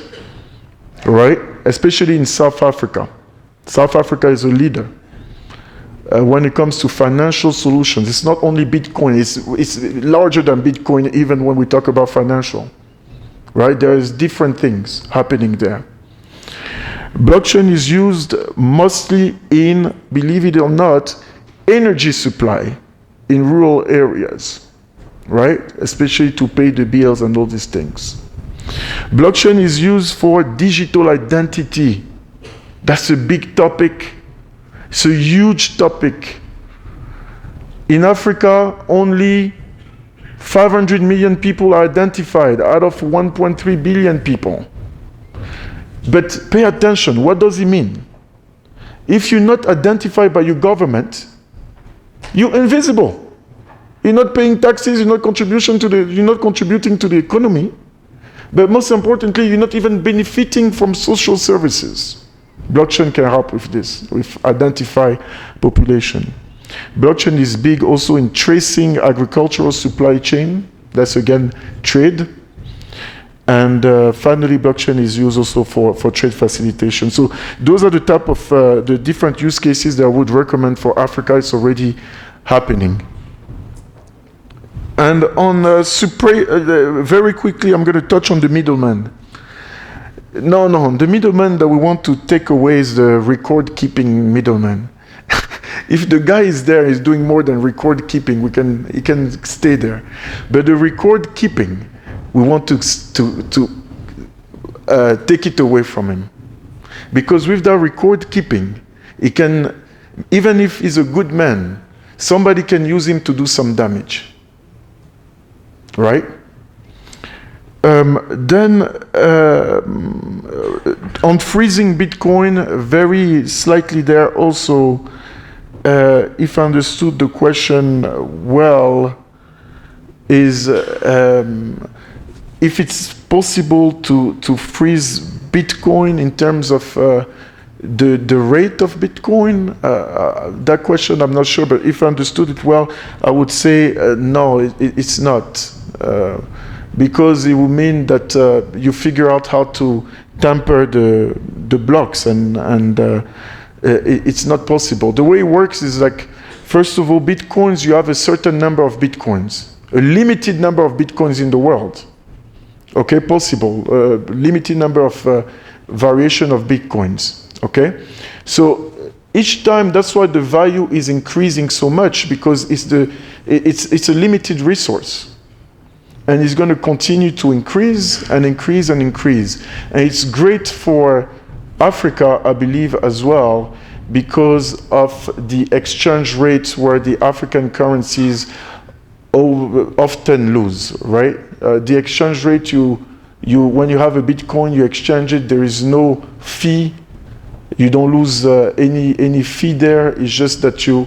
right? Especially in South Africa. South Africa is a leader. When it comes to financial solutions, it's not only Bitcoin, it's larger than Bitcoin even when we talk about financial, right? There is different things happening there. Blockchain is used mostly in, believe it or not, energy supply in rural areas, right? Especially to pay the bills and all these things. Blockchain is used for digital identity. That's a big topic. It's a huge topic. In Africa, only 500 million people are identified out of 1.3 billion people. But pay attention, what does it mean? If you're not identified by your government, you're invisible. You're not paying taxes, you're not contributing to the economy, but most importantly, you're not even benefiting from social services. Blockchain can help with this, with identify population. Blockchain is big also in tracing agricultural supply chain. That's again trade. And finally, blockchain is used also for trade facilitation. So those are the type of the different use cases that I would recommend for Africa. It's already happening. And on very quickly, I'm going to touch on the middleman. No, the middleman that we want to take away is the record-keeping middleman. If the guy is there, he's doing more than record-keeping, he can stay there. But the record-keeping, we want to take it away from him. Because with that record-keeping, he can, even if he's a good man, somebody can use him to do some damage. Right? Then on freezing Bitcoin, very slightly there also, if I understood the question well, is if it's possible to freeze Bitcoin in terms of the rate of Bitcoin. That question I'm not sure, but if I understood it well, I would say no, it's not. Because it will mean that you figure out how to tamper the blocks, and it's not possible. The way it works is like, first of all, Bitcoins, you have a certain number of Bitcoins, a limited number of Bitcoins in the world. Okay, possible, limited number of variation of Bitcoins. Okay, so each time, that's why the value is increasing so much, because it's a limited resource. And it's going to continue to increase and increase and increase. And it's great for Africa, I believe, as well, because of the exchange rates where the African currencies often lose, right? The exchange rate, when you have a Bitcoin, you exchange it, there is no fee. You don't lose any fee there. It's just that you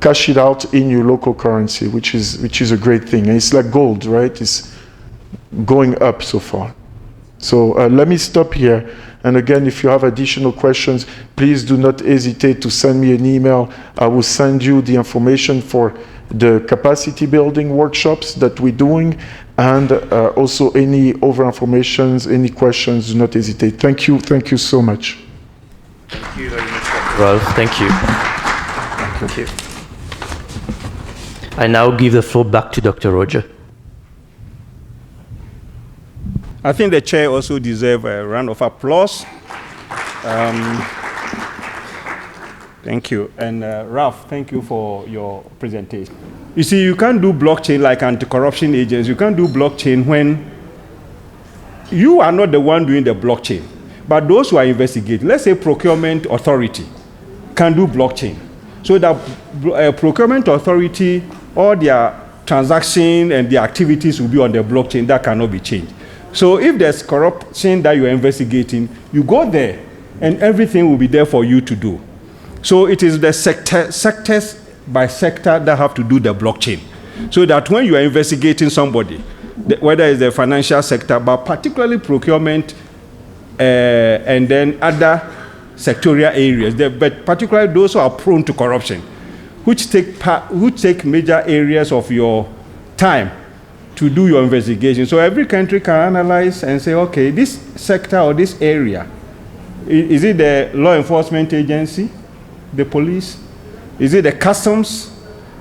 cash it out in your local currency, which is a great thing. And it's like gold, right? It's going up so far. So let me stop here. And again, if you have additional questions, please do not hesitate to send me an email. I will send you the information for the capacity building workshops that we're doing, and also any other informations, any questions, do not hesitate. Thank you so much. Thank you very much, Dr. Ralph. Thank you. Thank you. I now give the floor back to Dr. Roger. I think the chair also deserves a round of applause. Thank you. And Ralph, thank you for your presentation. You see, you can't do blockchain like anti-corruption agents. You can't do blockchain when you are not the one doing the blockchain, but those who are investigating, let's say procurement authority, can do blockchain. So that procurement authority, all their transactions and their activities will be on the blockchain. That cannot be changed. So if there's corruption that you're investigating, you go there and everything will be there for you to do. So it is the sectors by sector that have to do the blockchain. So that when you are investigating somebody, whether it's the financial sector, but particularly procurement and then other sectorial areas, but particularly those who are prone to corruption, which take major areas of your time to do your investigation. So every country can analyze and say, okay, this sector or this area, is it the law enforcement agency, the police? Is it the customs?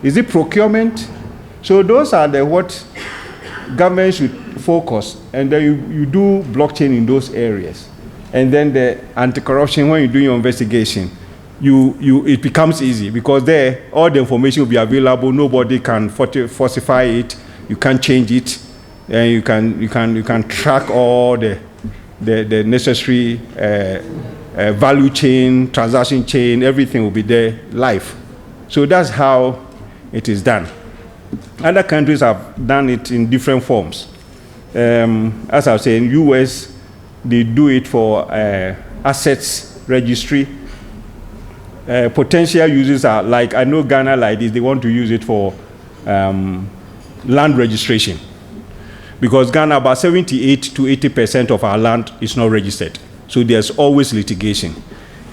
Is it procurement? So those are the what government should focus, and then you do blockchain in those areas. And then the anti-corruption, when you do your investigation, it becomes easy because there all the information will be available. Nobody can falsify it. You can't change it, and you can track all the necessary value chain, transaction chain. Everything will be there live. So that's how it is done. Other countries have done it in different forms. As I was saying, US, they do it for assets registry. Potential users are like, I know Ghana like this, they want to use it for land registration. Because Ghana, about 78 to 80% of our land is not registered. So there's always litigation.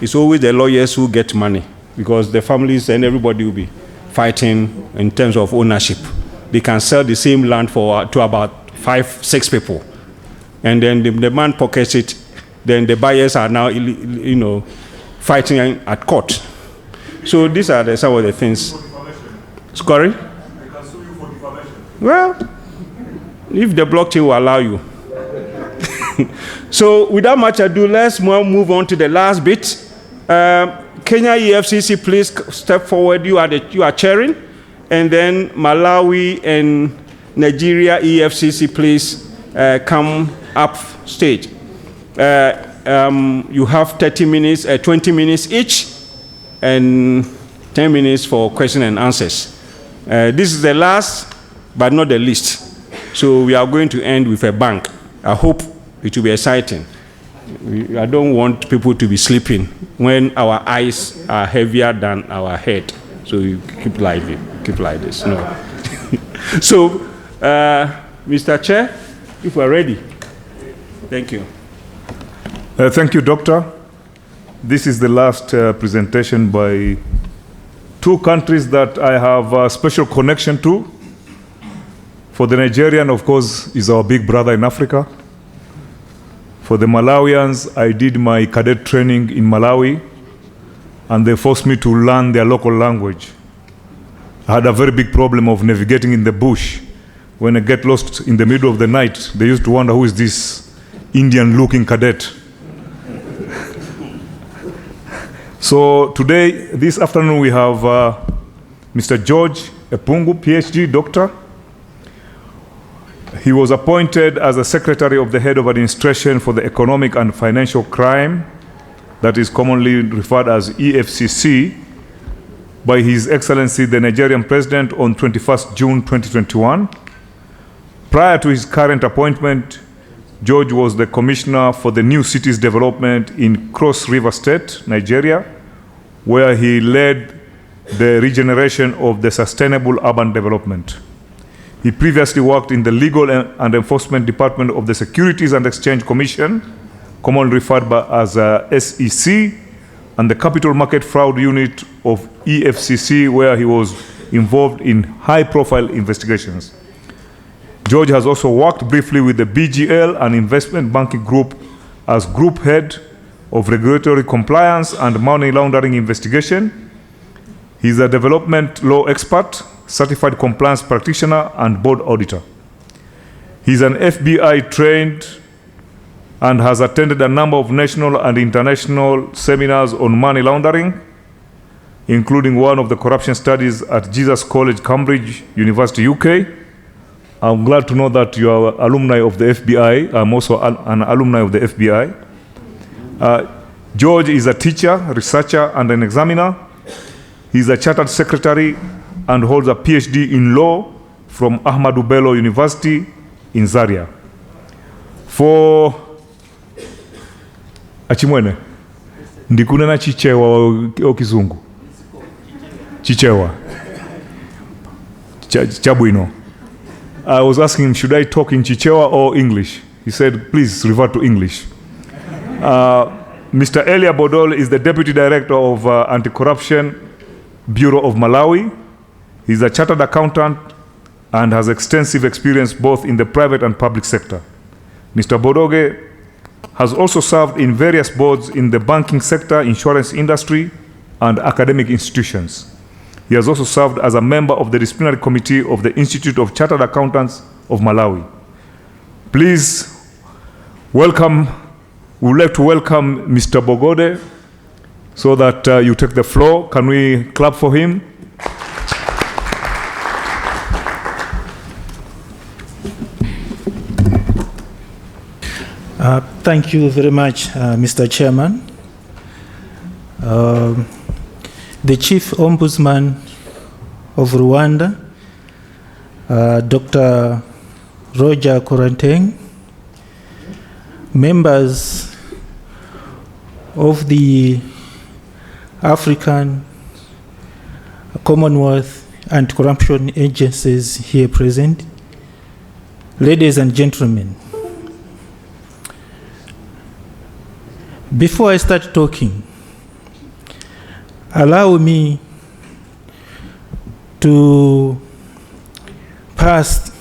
It's always the lawyers who get money because the families and everybody will be fighting in terms of ownership. They can sell the same land to about 5-6 people. And then the man pockets it. Then the buyers are now, fighting at court. So these are some of the things. Sorry? I can sue you for defamation. Well, if the blockchain will allow you. So without much ado, let's move on to the last bit. Kenya EFCC, please step forward. You are chairing. And then Malawi and Nigeria EFCC, please come up stage. You have 30 minutes, 20 minutes each, and 10 minutes for question and answers. This is the last, but not the least. So we are going to end with a bang. I hope it will be exciting. I don't want people to be sleeping when our eyes are heavier than our head. So you keep like this. No. So, Mr. Chair, if we're ready. Thank you. Thank you, Doctor. This is the last presentation by two countries that I have a special connection to. For the Nigerian, of course, is our big brother in Africa. For the Malawians, I did my cadet training in Malawi, and they forced me to learn their local language. I had a very big problem of navigating in the bush. When I get lost in the middle of the night, they used to wonder, who is this Indian-looking cadet? So today, this afternoon, we have Mr. George Epungu, PhD, doctor. He was appointed as the Secretary of the Head of Administration for the Economic and Financial Crime, that is commonly referred as EFCC, by His Excellency the Nigerian President on 21st June 2021. Prior to his current appointment, George was the Commissioner for the New Cities Development in Cross River State, Nigeria, where he led the regeneration of the sustainable urban development. He previously worked in the Legal and Enforcement Department of the Securities and Exchange Commission, commonly referred to as SEC, and the Capital Market Fraud Unit of EFCC, where he was involved in high-profile investigations. George has also worked briefly with the BGL and Investment Banking Group as Group Head of Regulatory Compliance and Money Laundering Investigation. He's a development law expert, certified compliance practitioner, and board auditor. He's an FBI trained and has attended a number of national and international seminars on money laundering. including one of the corruption studies at Jesus College, Cambridge, University, UK. I'm glad to know that you are alumni of the FBI. I'm also an alumni of the FBI. George is a teacher, researcher, and an examiner. He's a chartered secretary and holds a PhD in law from Ahmadu Bello University in Zaria. For Achimwene, ndikunena chichewa o kizungu. Chichewa. Chabwino. I was asking him, should I talk in Chichewa or English? He said, please revert to English. Mr. Elia Bodol is the Deputy Director of Anti-Corruption Bureau of Malawi. He's a chartered accountant and has extensive experience both in the private and public sector. Mr. Bodoge has also served in various boards in the banking sector, insurance industry, and academic institutions. He has also served as a member of the disciplinary committee of the Institute of Chartered Accountants of Malawi. Please welcome, we would like to welcome Mr. Bogode so that you take the floor. Can we clap for him? Thank you very much, Mr. Chairman. The Chief Ombudsman of Rwanda, Dr. Roger Koranteng, members of the African Commonwealth anti-corruption agencies here present, ladies and gentlemen, before I start talking, allow me to pass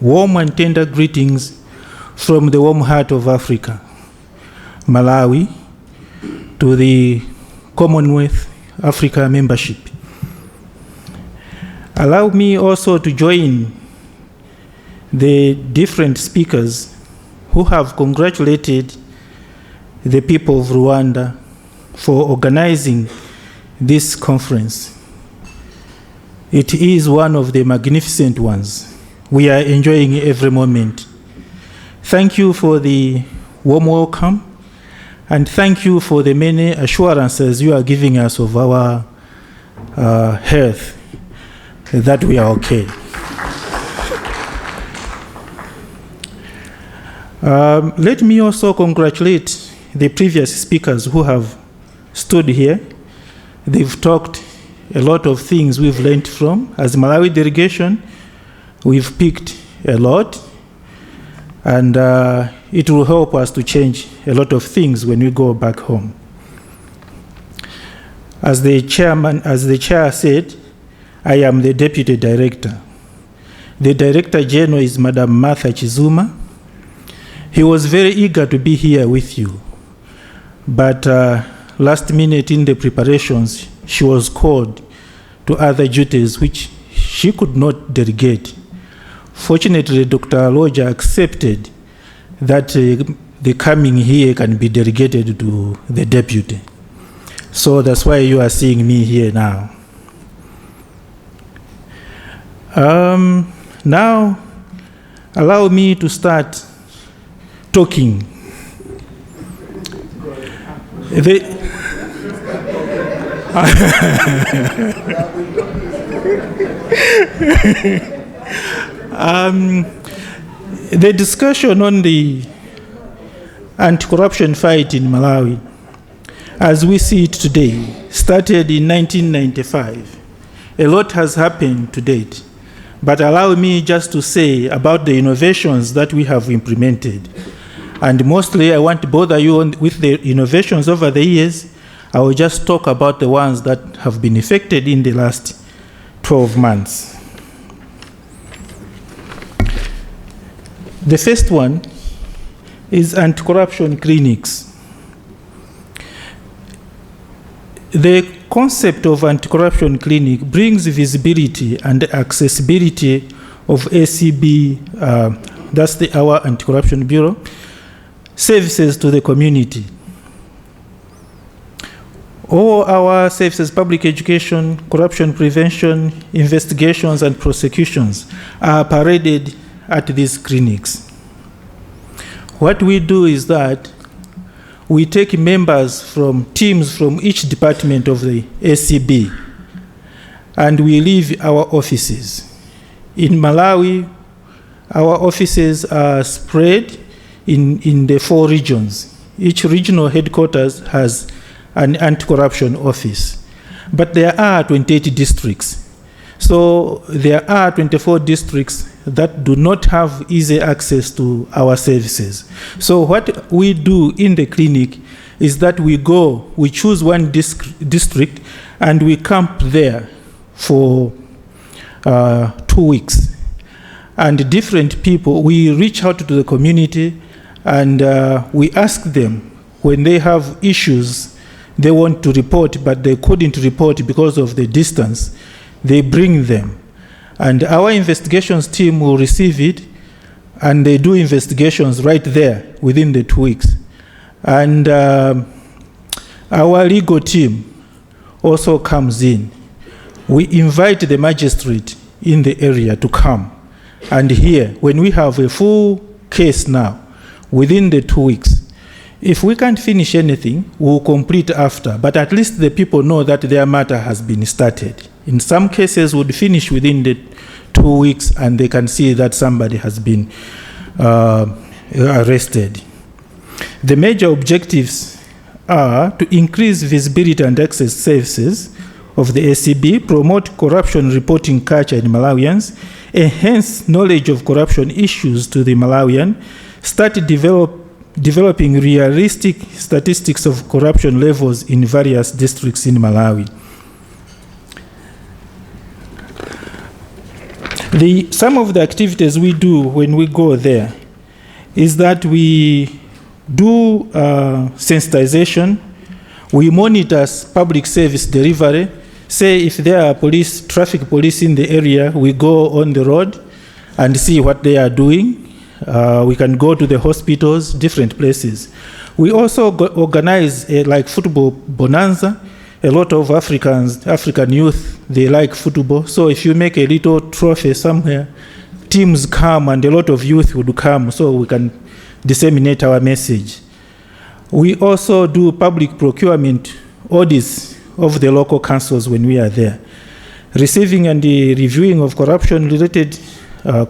warm and tender greetings from the warm heart of Africa, Malawi, to the Commonwealth Africa membership. Allow me also to join the different speakers who have congratulated the people of Rwanda for organizing this conference. It is one of the magnificent ones. We are enjoying every moment. Thank you for the warm welcome, and thank you for the many assurances you are giving us of our health, that we are okay. Let me also congratulate the previous speakers who have stood here. They've talked a lot of things we've learned from. As Malawi delegation, we've picked a lot, and it will help us to change a lot of things when we go back home. As the chair said, I am the deputy director. The director general is Madam Martha Chizuma. He was very eager to be here with you, but last minute in the preparations, she was called to other duties which she could not delegate. Fortunately, Dr. Roger accepted that the coming here can be delegated to the deputy. So that's why you are seeing me here now. Now, allow me to start talking. The discussion on the anti-corruption fight in Malawi, as we see it today, started in 1995. A lot has happened to date, but allow me just to say about the innovations that we have implemented. And mostly I want to bother you with the innovations over the years. I will just talk about the ones that have been effected in the last 12 months. The first one is anti-corruption clinics. The concept of anti-corruption clinic brings visibility and accessibility of ACB, that's our Anti-Corruption Bureau, services to the community. All our services, public education, corruption prevention, investigations, and prosecutions are paraded at these clinics. What we do is that we take members from teams from each department of the ACB, and we leave our offices. In Malawi, our offices are spread in the 4 regions. Each regional headquarters has an anti-corruption office. But there are 28 districts. So there are 24 districts that do not have easy access to our services. So what we do in the clinic is that we choose one district and we camp there for 2 weeks. And different people, we reach out to the community and we ask them when they have issues they want to report, but they couldn't report because of the distance, they bring them. And our investigations team will receive it, and they do investigations right there within the 2 weeks. And our legal team also comes in. We invite the magistrate in the area to come and hear. When we have a full case now, within the 2 weeks, if we can't finish anything, we'll complete after. But at least the people know that their matter has been started. In some cases, we'll finish within the 2 weeks, and they can see that somebody has been arrested. The major objectives are to increase visibility and access services of the ACB, promote corruption reporting culture in Malawians, enhance knowledge of corruption issues to the Malawian, start developing realistic statistics of corruption levels in various districts in Malawi. Some of the activities we do when we go there is that we do sensitization, we monitor public service delivery. Say if there are traffic police in the area, we go on the road and see what they are doing. We can go to the hospitals, different places. We also organize like football bonanza. A lot of African youth, they like football. So if you make a little trophy somewhere, teams come and a lot of youth would come so we can disseminate our message. We also do public procurement audits of the local councils when we are there. Receiving and the reviewing of corruption-related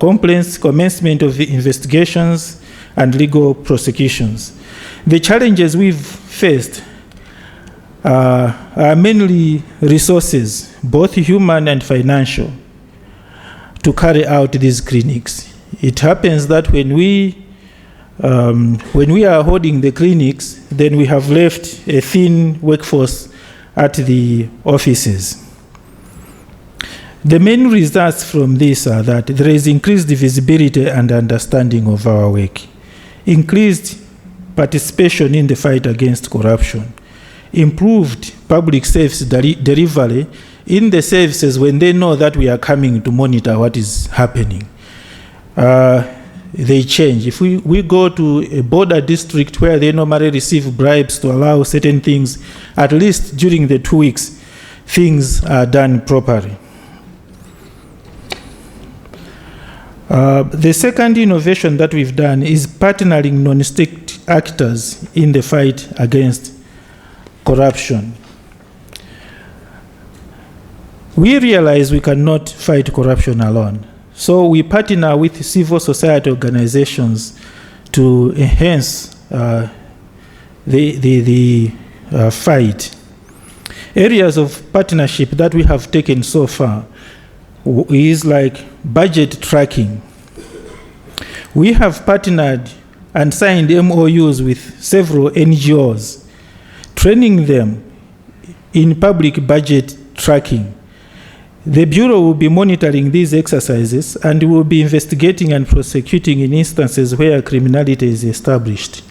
complaints, commencement of the investigations, and legal prosecutions. The challenges we've faced are mainly resources, both human and financial, to carry out these clinics. It happens that when we are holding the clinics, then we have left a thin workforce at the offices. The main results from this are that there is increased visibility and understanding of our work, increased participation in the fight against corruption, improved public service delivery in the services when they know that we are coming to monitor what is happening. They change. If we go to a border district where they normally receive bribes to allow certain things, at least during the 2 weeks, things are done properly. The second innovation that we've done is partnering non-state actors in the fight against corruption. We realize we cannot fight corruption alone. So we partner with civil society organizations to enhance the fight. Areas of partnership that we have taken so far is like budget tracking. We have partnered and signed MOUs with several NGOs, training them in public budget tracking. The Bureau will be monitoring these exercises and will be investigating and prosecuting in instances where criminality is established.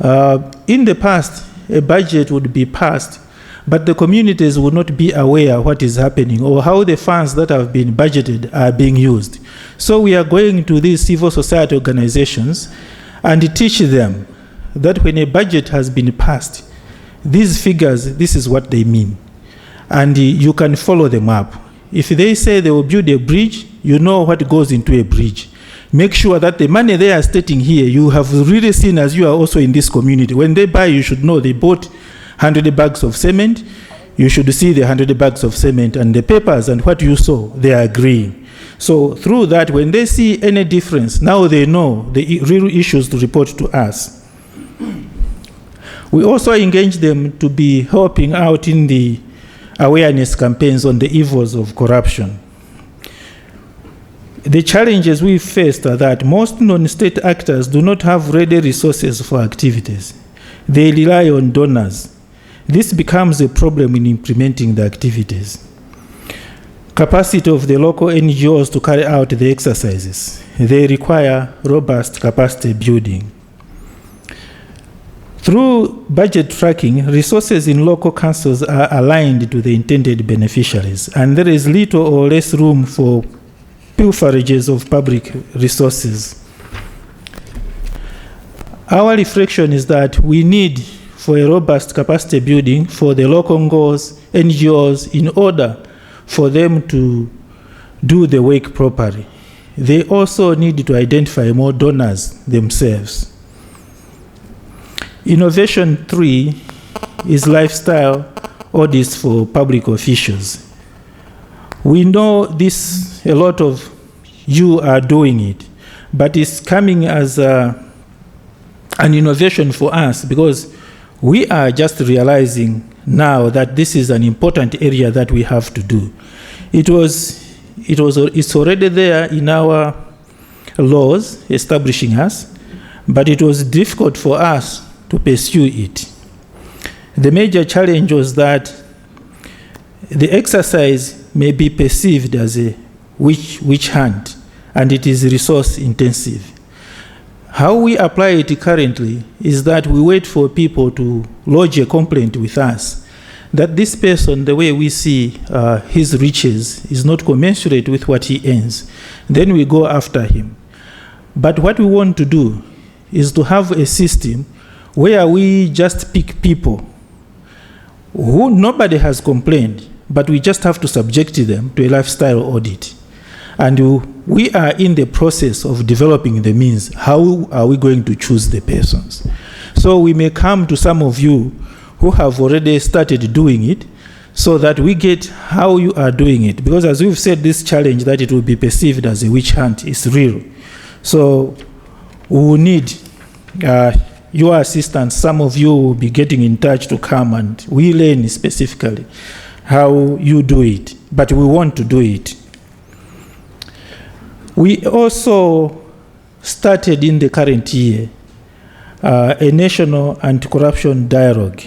In the past, a budget would be passed, but the communities would not be aware what is happening or how the funds that have been budgeted are being used. So we are going to these civil society organizations and teach them that when a budget has been passed, These figures, this is what they mean. And you can follow them up. If they say they will build a bridge, you know what goes into a bridge. Make sure that the money they are stating here, you have really seen as you are also in this community. When they buy, you should know they bought 100 bags of cement. You should see the 100 bags of cement and the papers and what you saw, they are agreeing. So through that, when they see any difference, now they know the real issues to report to us. We also engage them to be helping out in the awareness campaigns on the evils of corruption. The challenges we faced are that most non-state actors do not have ready resources for activities. They rely on donors. This becomes a problem in implementing the activities. Capacity of the local NGOs to carry out the exercises. They require robust capacity building. Through budget tracking, resources in local councils are aligned to the intended beneficiaries, and there is little or less room for pilferages of public resources. Our reflection is that we need for a robust capacity building for the local NGOs in order for them to do the work properly. They also need to identify more donors themselves. Innovation 3 is lifestyle audits for public officials. We know this, a lot of you are doing it, but it's coming as an innovation for us because we are just realizing now that this is an important area that we have to do. It's already there in our laws establishing us, but it was difficult for us to pursue it. The major challenge was that the exercise may be perceived as a witch hunt, and it is resource intensive. How we apply it currently is that we wait for people to lodge a complaint with us that this person, the way we see his riches, is not commensurate with what he earns. Then we go after him. But what we want to do is to have a system where we just pick people who nobody has complained, but we just have to subject them to a lifestyle audit. And we are in the process of developing the means. How are we going to choose the persons? So we may come to some of you who have already started doing it so that we get how you are doing it. Because as we've said, this challenge that it will be perceived as a witch hunt is real. So we will need your assistance. Some of you will be getting in touch to come and we learn specifically how you do it. But we want to do it. We also started in the current year a national anti-corruption dialogue.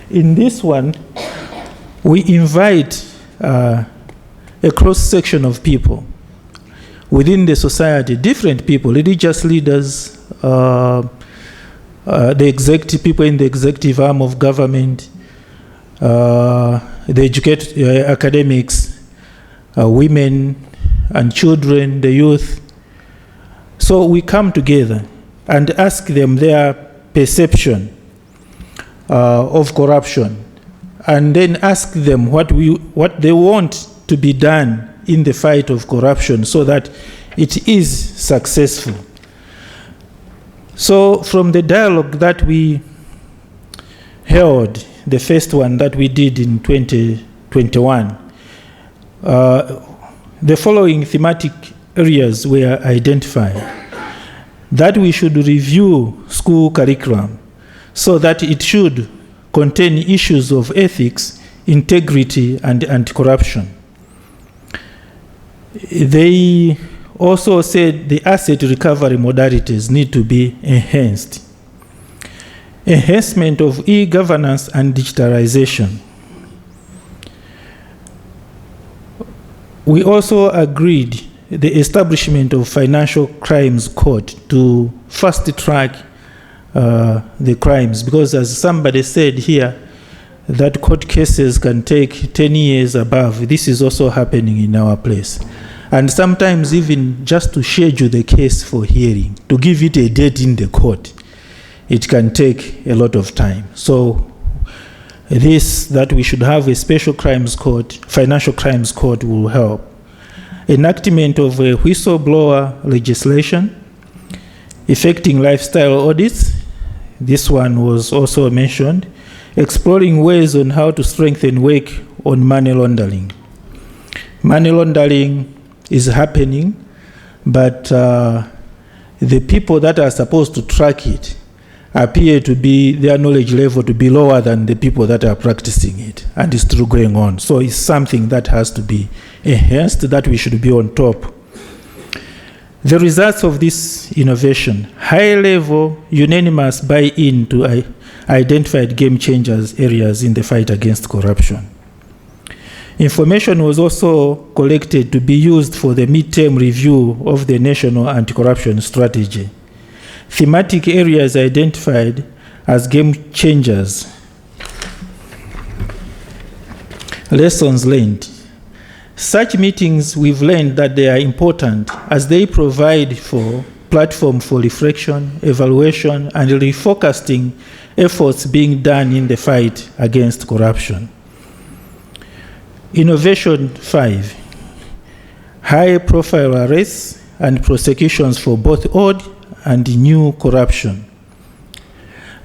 In this one, we invite a cross-section of people within the society, different people, religious leaders, the executive people in the executive arm of government, the academics, women and children, the youth. So we come together and ask them their perception of corruption, and then ask them what they want to be done in the fight of corruption so that it is successful. So from the dialogue that we held, the first one that we did in 2021, the following thematic areas were identified: that we should review school curriculum so that it should contain issues of ethics, integrity, and anti-corruption. They also said the asset recovery modalities need to be enhanced. Enhancement of e-governance and digitalization. We also agreed the establishment of financial crimes court to fast track the crimes, because as somebody said here, that court cases can take 10 years above. This is also happening in our place. And sometimes even just to schedule the case for hearing, to give it a date in the court, it can take a lot of time. So this, that we should have a special crimes court, financial crimes court, will help. Enactment of a whistleblower legislation, effecting lifestyle audits, this one was also mentioned, exploring ways on how to strengthen work on money laundering. Money laundering is happening, but the people that are supposed to track it appear to be, their knowledge level to be lower than the people that are practicing it, and it's still going on. So it's something that has to be enhanced, that we should be on top. The results of this innovation: high-level, unanimous buy-in to identified game changers areas in the fight against corruption. Information was also collected to be used for the midterm review of the National Anti-Corruption Strategy. Thematic areas identified as game changers. Lessons learned. Such meetings, we've learned that they are important as they provide for platform for reflection, evaluation, and refocusing efforts being done in the fight against corruption. Innovation 5, high-profile arrests and prosecutions for both old and new corruption.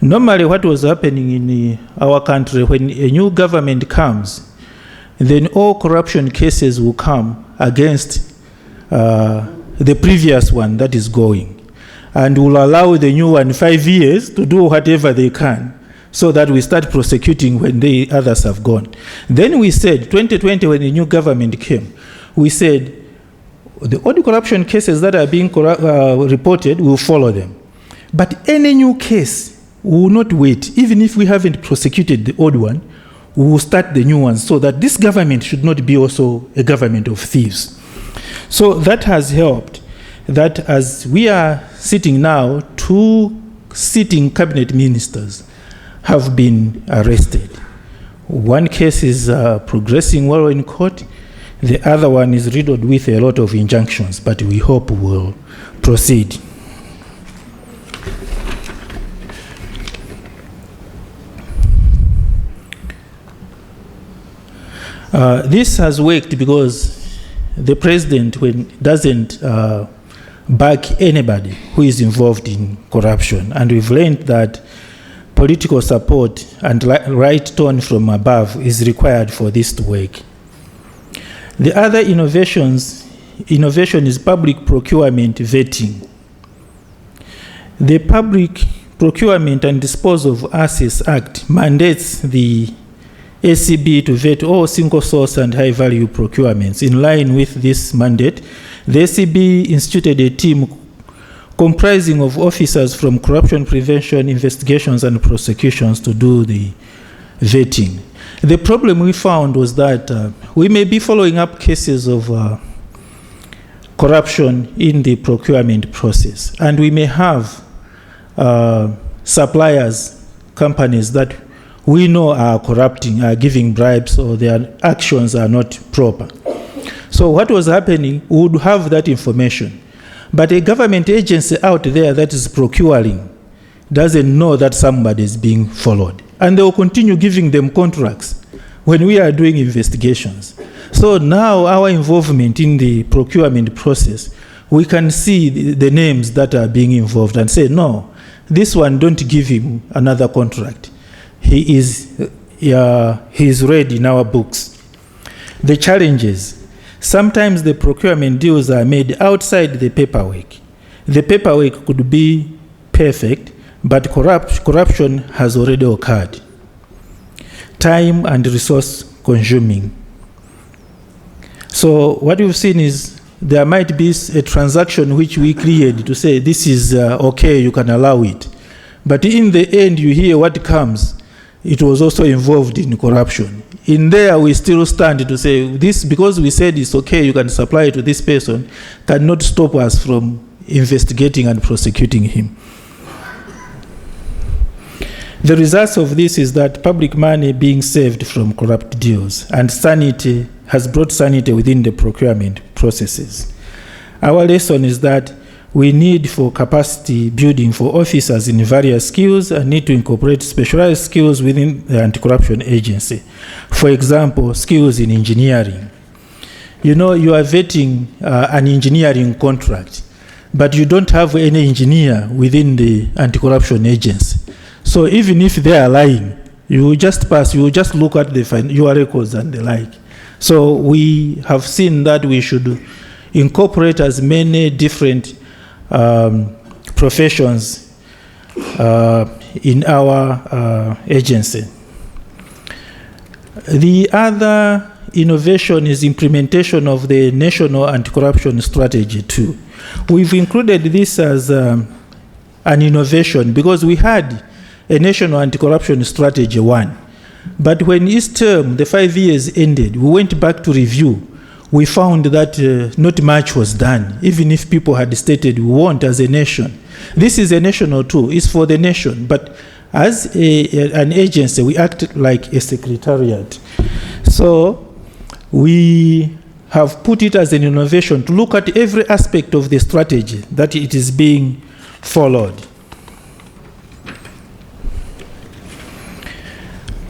Normally, what was happening in our country, when a new government comes, then all corruption cases will come against the previous one that is going, and will allow the new one 5 years to do whatever they can, so that we start prosecuting when the others have gone. Then we said, 2020, when the new government came, we said, the old corruption cases that are being reported, we'll follow them. But any new case, we will not wait. Even if we haven't prosecuted the old one, we will start the new ones, so that this government should not be also a government of thieves. So that has helped, that as we are sitting now, 2 sitting cabinet ministers have been arrested. One case is progressing well in court. The other one is riddled with a lot of injunctions, but we hope will proceed. This has worked because the president doesn't back anybody who is involved in corruption, and we've learned that political support and right tone from above is required for this to work. The other innovation is public procurement vetting. The Public Procurement and Disposal of Assets Act mandates the ACB to vet all single source and high value procurements. In line with this mandate, the ACB instituted a team comprising of officers from corruption prevention, investigations, and prosecutions to do the vetting. The problem we found was that we may be following up cases of corruption in the procurement process, and we may have suppliers, companies that we know are corrupting, are giving bribes, or their actions are not proper. So what was happening, we would have that information. But a government agency out there that is procuring doesn't know that somebody is being followed. And they will continue giving them contracts when we are doing investigations. So now our involvement in the procurement process, we can see the names that are being involved and say, no, this one, don't give him another contract. He is read in our books. The challenges. Sometimes the procurement deals are made outside the paperwork. The paperwork could be perfect, but corruption has already occurred. Time and resource consuming. So what we've seen is there might be a transaction which we create to say this is okay, you can allow it. But in the end, you hear what comes. It was also involved in corruption. In there, we still stand to say this, because we said it's okay, you can supply it to this person, cannot stop us from investigating and prosecuting him. The results of this is that public money being saved from corrupt deals, and sanity has brought sanity within the procurement processes. Our lesson is that we need for capacity building for officers in various skills and need to incorporate specialized skills within the anti-corruption agency. For example, skills in engineering. You know, you are vetting an engineering contract, but you don't have any engineer within the anti-corruption agency. So even if they are lying, you will just pass, you will just look at your records and the like. So we have seen that we should incorporate as many different professions in our agency. The other innovation is implementation of the National Anti-Corruption Strategy too. We've included this as an innovation because we had a National Anti-Corruption Strategy 1. But when its term, the 5 years ended, we went back to review. We found that not much was done, even if people had stated we want as a nation. This is a national tool, it's for the nation, but as an agency, we act like a secretariat. So we have put it as an innovation to look at every aspect of the strategy that it is being followed.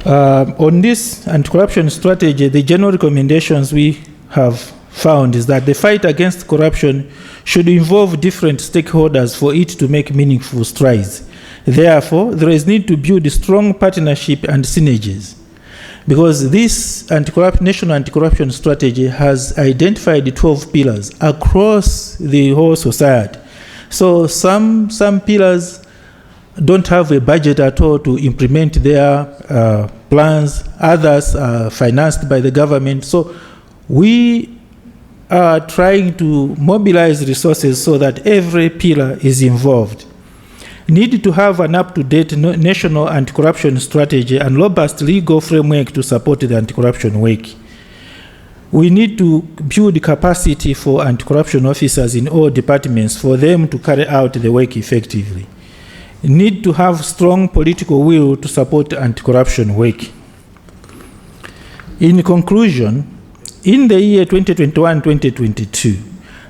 On this anti-corruption strategy, the general recommendations we have found is that the fight against corruption should involve different stakeholders for it to make meaningful strides. Therefore, there is need to build a strong partnership and synergies, because this national anti-corruption strategy has identified 12 pillars across the whole society. So some pillars don't have a budget at all to implement their plans. Others are financed by the government. So we are trying to mobilize resources so that every pillar is involved. Need to have an up-to-date national anti-corruption strategy and robust legal framework to support the anti-corruption work. We need to build capacity for anti-corruption officers in all departments for them to carry out the work effectively. Need to have strong political will to support anti-corruption work. In conclusion, in the year 2021-2022,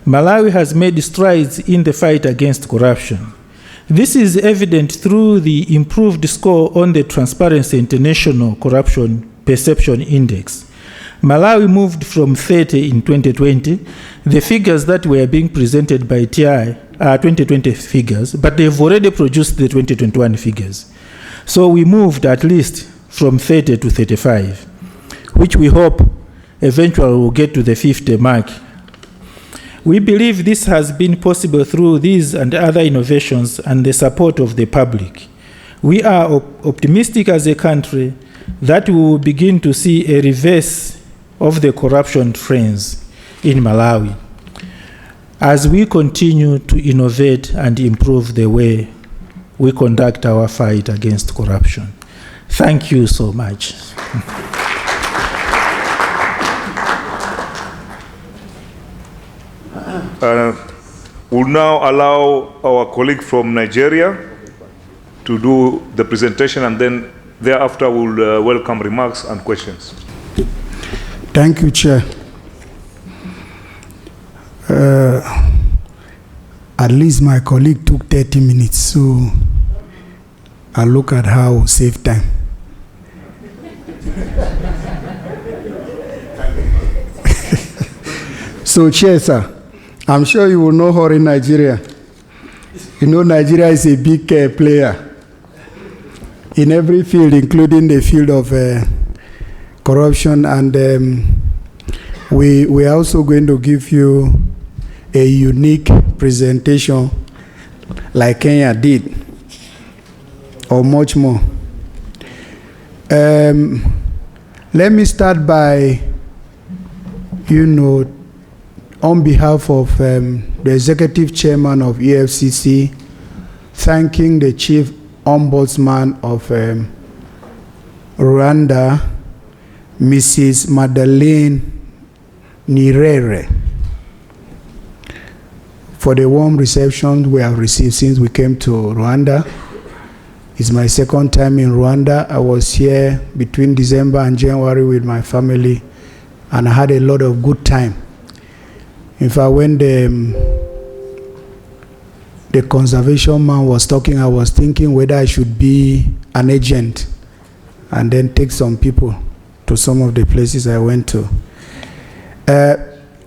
Malawi has made strides in the fight against corruption. This is evident through the improved score on the Transparency International Corruption Perception Index. Malawi moved from 30 in 2020. The figures that were being presented by TI are 2020 figures, but they've already produced the 2021 figures. So we moved at least from 30 to 35, which we hope eventually will get to the 50 mark. We believe this has been possible through these and other innovations and the support of the public. We are optimistic as a country that we will begin to see a reverse of the corruption trends in Malawi as we continue to innovate and improve the way we conduct our fight against corruption. Thank you so much. We'll now allow our colleague from Nigeria to do the presentation, and then thereafter we'll welcome remarks and questions. Thank you, Chair. At least my colleague took 30 minutes, so I'll look at how we'll save time. So, Chair, sir, I'm sure you will know her in Nigeria. You know, Nigeria is a big player in every field, including the field of corruption, and we are also going to give you a unique presentation like Kenya did, or much more. Let me start by, on behalf of the Executive Chairman of EFCC, thanking the Chief Ombudsman of Rwanda, Mrs. Madeleine Nirere, for the warm reception we have received since we came to Rwanda. It's my second time in Rwanda. I was here between December and January with my family, and I had a lot of good time. In fact, when the the conservation man was talking, I was thinking whether I should be an agent and then take some people to some of the places I went to.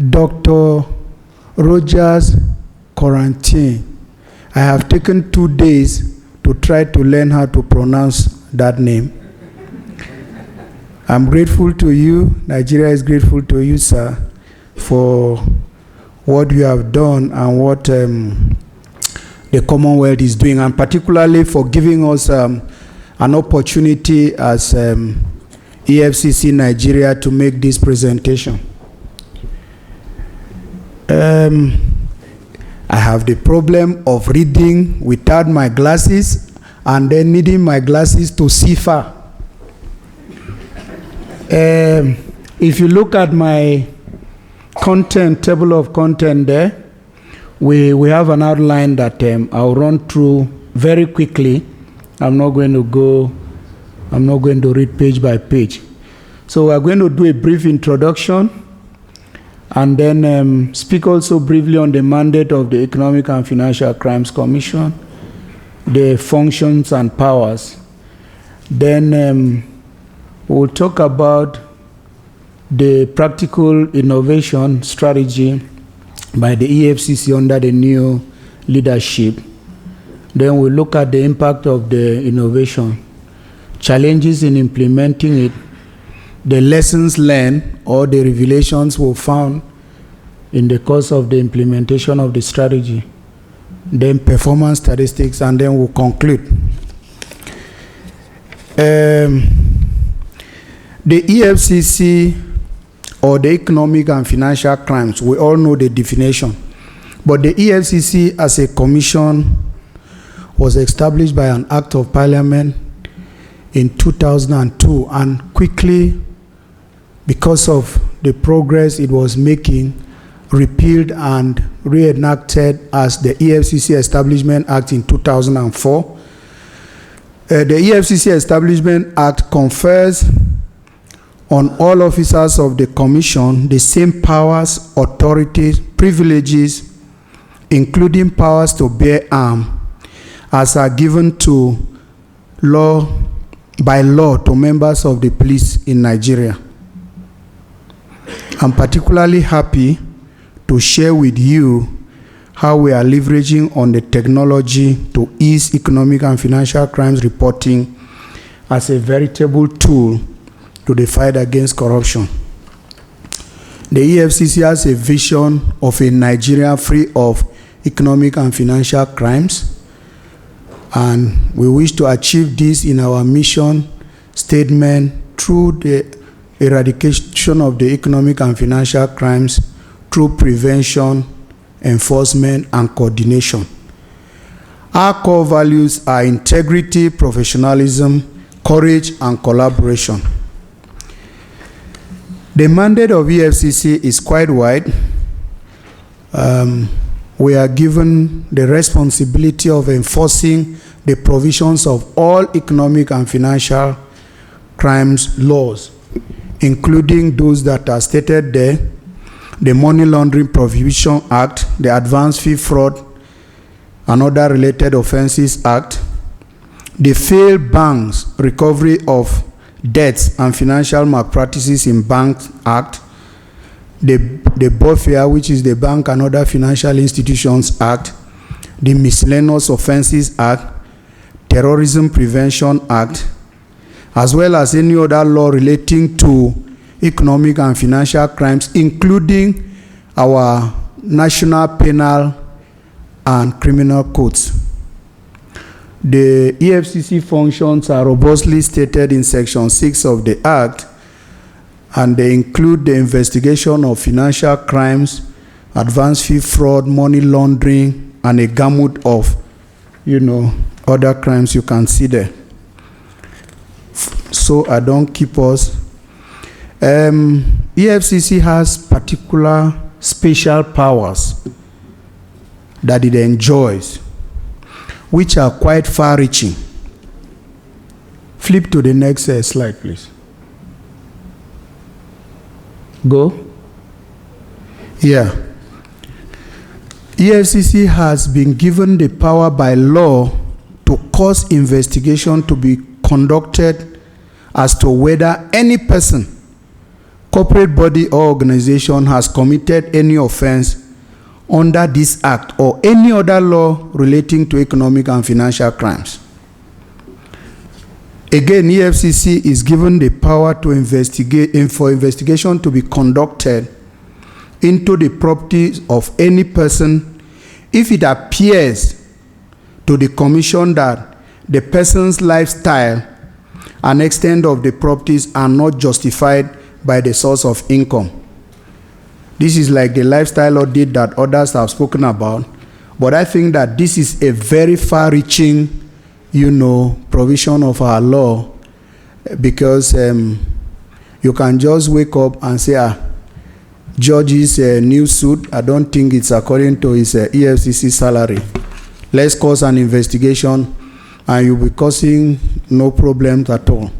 Dr. Rogers Quarantine. I have taken 2 days to try to learn how to pronounce that name. I'm grateful to you. Nigeria is grateful to you, sir, for what you have done and what the Commonwealth is doing, and particularly for giving us an opportunity as EFCC Nigeria to make this presentation. I have the problem of reading without my glasses and then needing my glasses to see far. If you look at my content, table of content there, we have an outline that I'll run through very quickly. I'm not going to read page by page. So we're going to do a brief introduction and then speak also briefly on the mandate of the Economic and Financial Crimes Commission, the functions and powers. Then we'll talk about the practical innovation strategy by the EFCC under the new leadership. Then we'll look at the impact of the innovation, challenges in implementing it, the lessons learned or the revelations we found in the course of the implementation of the strategy, then performance statistics, and then we'll conclude. The EFCC, or the Economic and Financial Crimes, we all know the definition. But the EFCC as a commission was established by an act of parliament in 2002, and quickly, because of the progress it was making, repealed and reenacted as the EFCC Establishment Act in 2004. The EFCC Establishment Act confers on all officers of the Commission the same powers, authorities, privileges, including powers to bear arms, as are given to by law to members of the police in Nigeria. I'm particularly happy to share with you how we are leveraging on the technology to ease economic and financial crimes reporting as a veritable tool to the fight against corruption. The EFCC has a vision of a Nigeria free of economic and financial crimes, and we wish to achieve this in our mission statement through the eradication of the economic and financial crimes through prevention, enforcement, and coordination. Our core values are integrity, professionalism, courage, and collaboration. The mandate of EFCC is quite wide. We are given the responsibility of enforcing the provisions of all economic and financial crimes laws, including those that are stated there: the Money Laundering Prohibition Act, the Advanced Fee Fraud and Other Related Offences Act, the Failed Banks Recovery of Debts and Financial Malpractices in Banks Act, the BOFIA, which is the Bank and Other Financial Institutions Act, the Miscellaneous Offences Act, Terrorism Prevention Act, as well as any other law relating to economic and financial crimes, including our national penal and criminal codes. The EFCC functions are robustly stated in Section 6 of the Act, and they include the investigation of financial crimes, advanced fee fraud, money laundering, and a gamut of, other crimes you can see there. So I don't keep us. EFCC has particular special powers that it enjoys, which are quite far-reaching. Flip to the next slide, please. Go. Yeah. EFCC has been given the power by law to cause investigation to be conducted as to whether any person, corporate body or organization has committed any offense under this act or any other law relating to economic and financial crimes. Again, EFCC is given the power to investigate for investigation to be conducted into the properties of any person if it appears to the commission that the person's lifestyle and extent of the properties are not justified by the source of income. This is like the lifestyle audit that others have spoken about, but I think that this is a very far-reaching, provision of our law, because you can just wake up and say, George's new suit, I don't think it's according to his EFCC salary. Let's cause an investigation and you'll be causing no problems at all.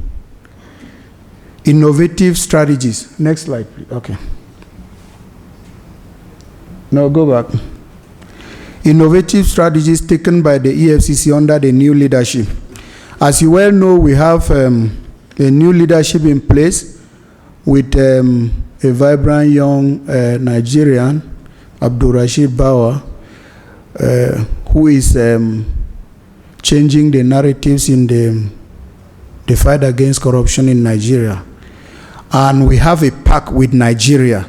Innovative strategies. Next slide, please. Okay. No, go back. Innovative strategies taken by the EFCC under the new leadership. As you well know, we have a new leadership in place with a vibrant young Nigerian, Abdulrashid Bawa, who is changing the narratives in the fight against corruption in Nigeria. And we have a pact with Nigeria.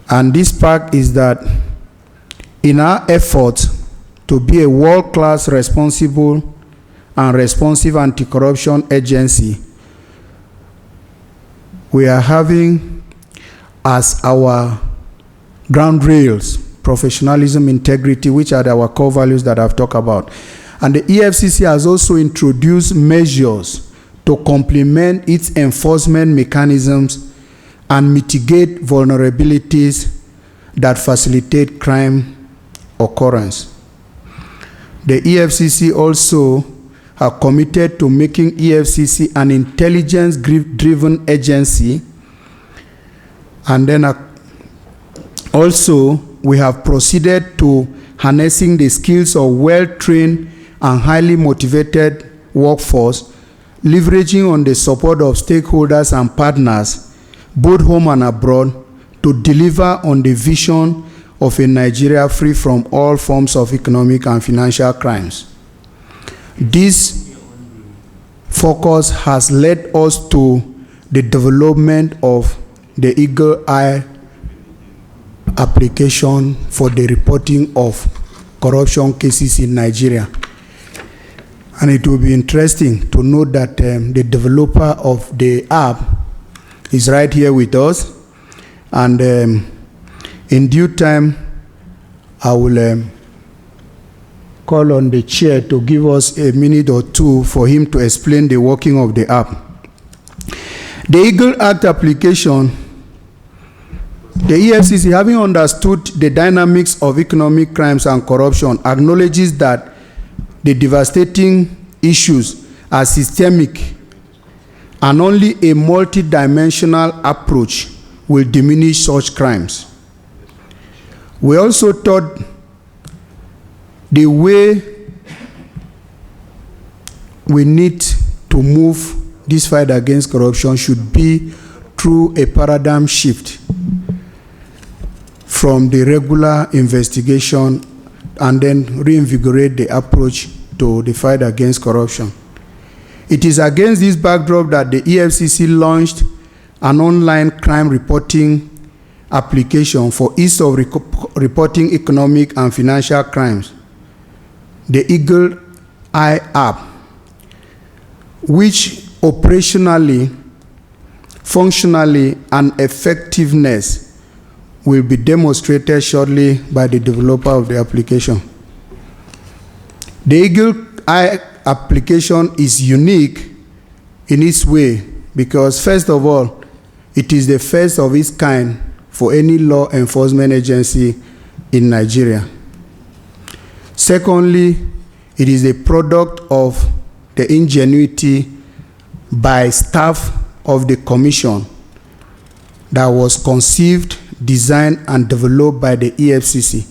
And this pact is that in our effort to be a world-class responsible and responsive anti-corruption agency, we are having as our ground rails professionalism, integrity, which are our core values that I've talked about. And the EFCC has also introduced measures to complement its enforcement mechanisms and mitigate vulnerabilities that facilitate crime occurrence. The EFCC also are committed to making EFCC an intelligence-driven agency, and then also we have proceeded to harnessing the skills of well-trained and highly motivated workforce, leveraging on the support of stakeholders and partners, both home and abroad, to deliver on the vision of a Nigeria free from all forms of economic and financial crimes. This focus has led us to the development of the Eagle Eye application for the reporting of corruption cases in Nigeria. And it will be interesting to note that the developer of the app is right here with us. And in due time, I will call on the chair to give us a minute or two for him to explain the working of the app. The Eagle Act application, the EFCC, having understood the dynamics of economic crimes and corruption, acknowledges that the devastating issues are systemic and only a multidimensional approach will diminish such crimes. We also thought the way we need to move this fight against corruption should be through a paradigm shift from the regular investigation and then reinvigorate the approach to the fight against corruption. It is against this backdrop that the EFCC launched an online crime reporting application for ease of reporting economic and financial crimes, the Eagle Eye app, which operationally, functionally, and effectiveness will be demonstrated shortly by the developer of the application. The Eagle Eye application is unique in its way because, first of all, it is the first of its kind for any law enforcement agency in Nigeria. Secondly, it is a product of the ingenuity by staff of the commission that was conceived, designed and developed by the EFCC.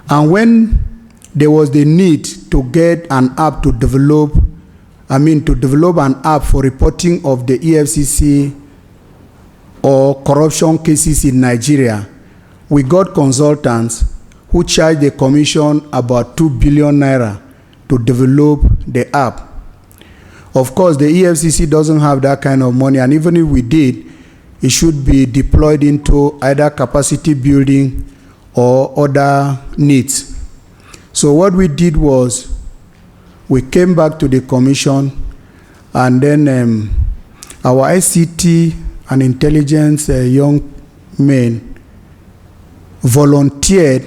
And when there was the need to get an app to develop, to develop an app for reporting of the EFCC or corruption cases in Nigeria, we got consultants who charged the commission about 2 billion naira to develop the app. Of course, the EFCC doesn't have that kind of money, and even if we did, it should be deployed into either capacity building or other needs. So what we did was we came back to the commission, and then our ICT and intelligence young men volunteered,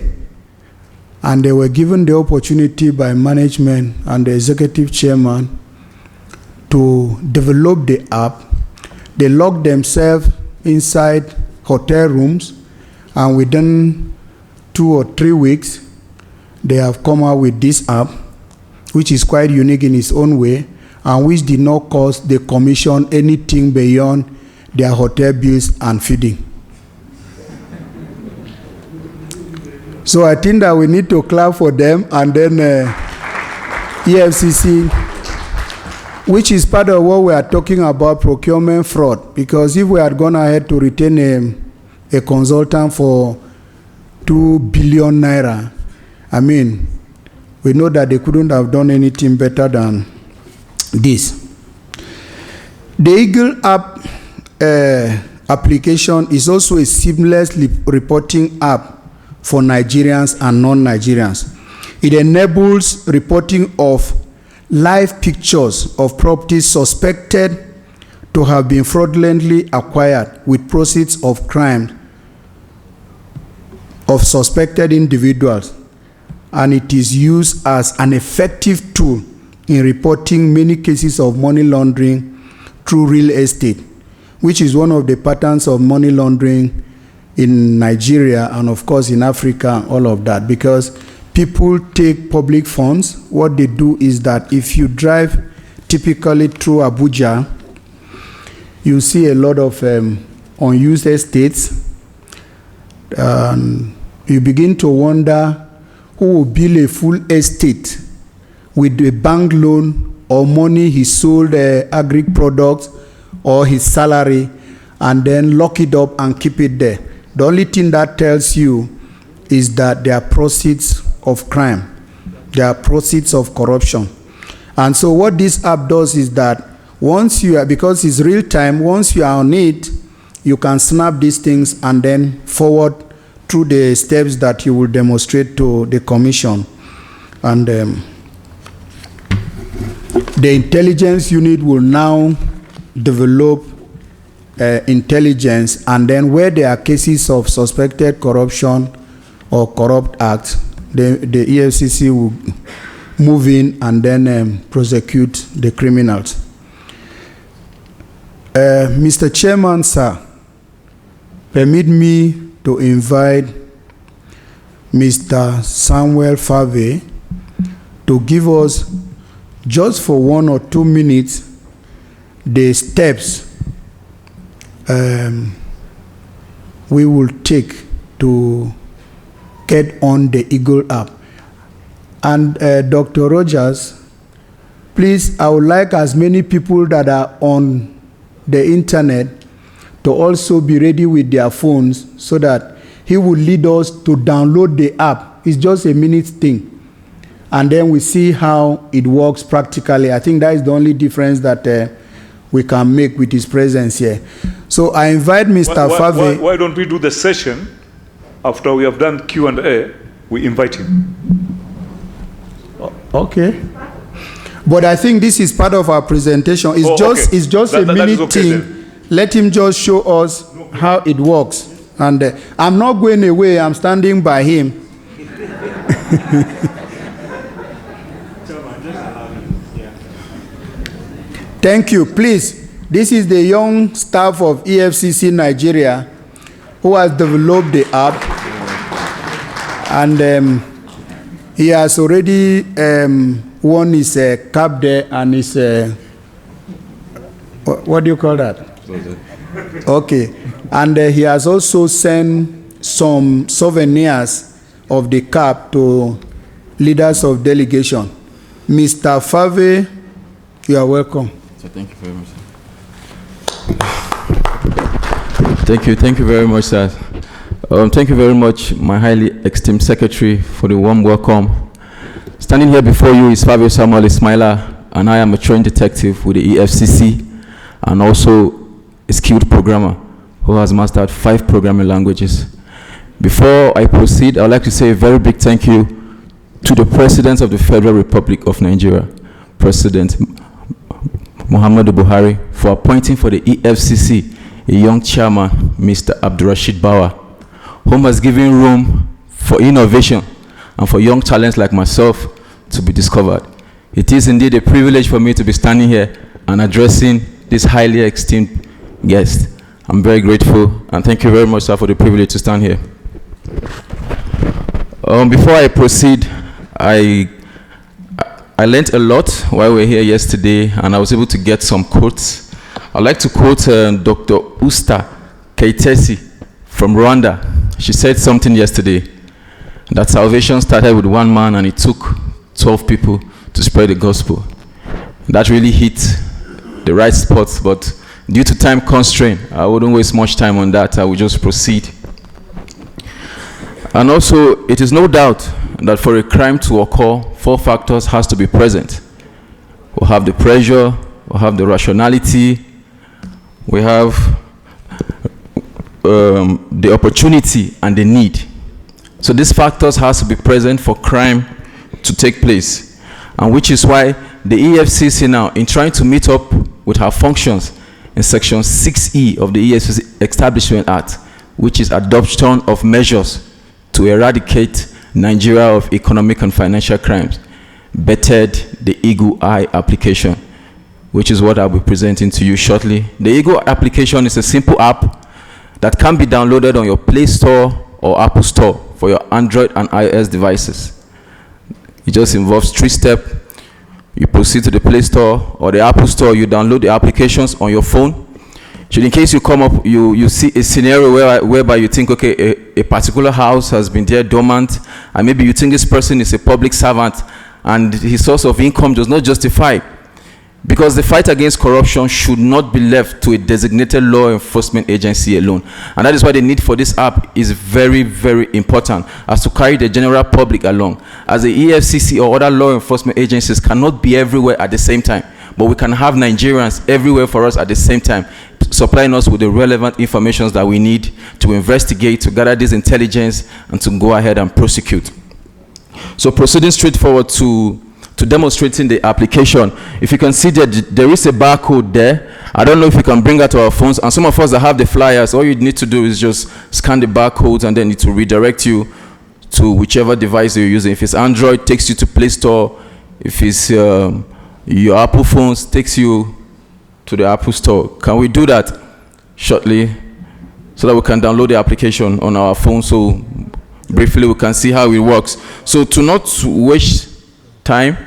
and they were given the opportunity by management and the executive chairman to develop the app. They locked themselves inside hotel rooms, and within 2 or 3 weeks, they have come out with this app, which is quite unique in its own way, and which did not cost the commission anything beyond their hotel bills and feeding. So I think that we need to clap for them, and then EFCC, which is part of what we are talking about, procurement fraud. Because if we had gone ahead to retain a consultant for 2 billion naira, we know that they couldn't have done anything better than this. The Eagle app application is also a seamless reporting app for Nigerians and non-Nigerians. It enables reporting of live pictures of properties suspected to have been fraudulently acquired with proceeds of crime of suspected individuals, and it is used as an effective tool in reporting many cases of money laundering through real estate, which is one of the patterns of money laundering in Nigeria and of course in Africa, all of that. Because people take public funds. What they do is that if you drive typically through Abuja, you see a lot of unused estates. You begin to wonder who will build a full estate with a bank loan or money he sold agri products or his salary, and then lock it up and keep it there. The only thing that tells you is that there are proceeds of crime. There are proceeds of corruption. And so what this app does is that once you are, because it's real time, once you are on it, you can snap these things and then forward through the steps that you will demonstrate to the commission. And the intelligence unit will now develop intelligence, and then where there are cases of suspected corruption or corrupt acts, the EFCC will move in and then prosecute the criminals. Mr. Chairman, sir, permit me to invite Mr. Samuel Favre to give us, just for 1 or 2 minutes, the steps we will take to get on the Eagle app. And Dr. Rogers, please, I would like as many people that are on the internet to also be ready with their phones, so that he will lead us to download the app. It's just a minute thing. And then we see how it works practically. I think that is the only difference that we can make with his presence here. So I invite Mr. Favre. Why don't we do the session after we have done Q&A? We invite him. Okay. But I think this is part of our presentation. It's just a minute okay thing. Then. Let him just show us how it works. And I'm not going away. I'm standing by him. Thank you. Please, this is the young staff of EFCC Nigeria who has developed the app. And he has already won his cap there and his, what do you call that? Okay. And he has also sent some souvenirs of the cap to leaders of delegation. Mr. Fave, you are welcome. So thank you very much. Thank you very much, sir. Thank you very much, my highly esteemed secretary, for the warm welcome. Standing here before you is Fabio Samuel Ismaila, and I am a trained detective with the EFCC and also a skilled programmer who has mastered 5 programming languages. Before I proceed, I would like to say a very big thank you to the President of the Federal Republic of Nigeria, President Muhammadu Buhari, for appointing for the EFCC a young chairman, Mr. Abdurrashid Bawa, whom has given room for innovation and for young talents like myself to be discovered. It is indeed a privilege for me to be standing here and addressing this highly esteemed guest. I'm very grateful, and thank you very much, sir, for the privilege to stand here. Before I proceed, I learned a lot while we were here yesterday, and I was able to get some quotes. I'd like to quote Dr. Usta Keitesi from Rwanda. She said something yesterday, that salvation started with one man and it took 12 people to spread the gospel. That really hit the right spot, but due to time constraint, I wouldn't waste much time on that. I will just proceed. And also, it is no doubt that for a crime to occur, 4 factors has to be present. We'll have the pressure, we'll have the rationality, we have the opportunity and the need. So these factors has to be present for crime to take place. And which is why the EFCC now, in trying to meet up with her functions in Section 6E of the EFCC Establishment Act, which is adoption of measures to eradicate Nigeria of economic and financial crimes, bettered the Eagle Eye application, which is what I'll be presenting to you shortly. The Eagle application is a simple app that can be downloaded on your Play Store or Apple Store for your Android and iOS devices. It just involves 3-step. You proceed to the Play Store or the Apple Store, you download the applications on your phone. So in case you come up, you see a scenario whereby you think, okay, a particular house has been there dormant, and maybe you think this person is a public servant and his source of income does not justify. Because the fight against corruption should not be left to a designated law enforcement agency alone. And that is why the need for this app is very, very important, as to carry the general public along. As the EFCC or other law enforcement agencies cannot be everywhere at the same time, but we can have Nigerians everywhere for us at the same time, supplying us with the relevant information that we need to investigate, to gather this intelligence, and to go ahead and prosecute. So proceeding straight forward to demonstrating the application, if you can see that there is a barcode there. I don't know if you can bring that to our phones, and some of us that have the flyers, all you need to do is just scan the barcode and then it will redirect you to whichever device you're using. If it's Android, it takes you to Play Store. If it's your Apple phones, takes you to the Apple Store. Can we do that shortly so that we can download the application on our phone, so briefly we can see how it works? So to not waste time,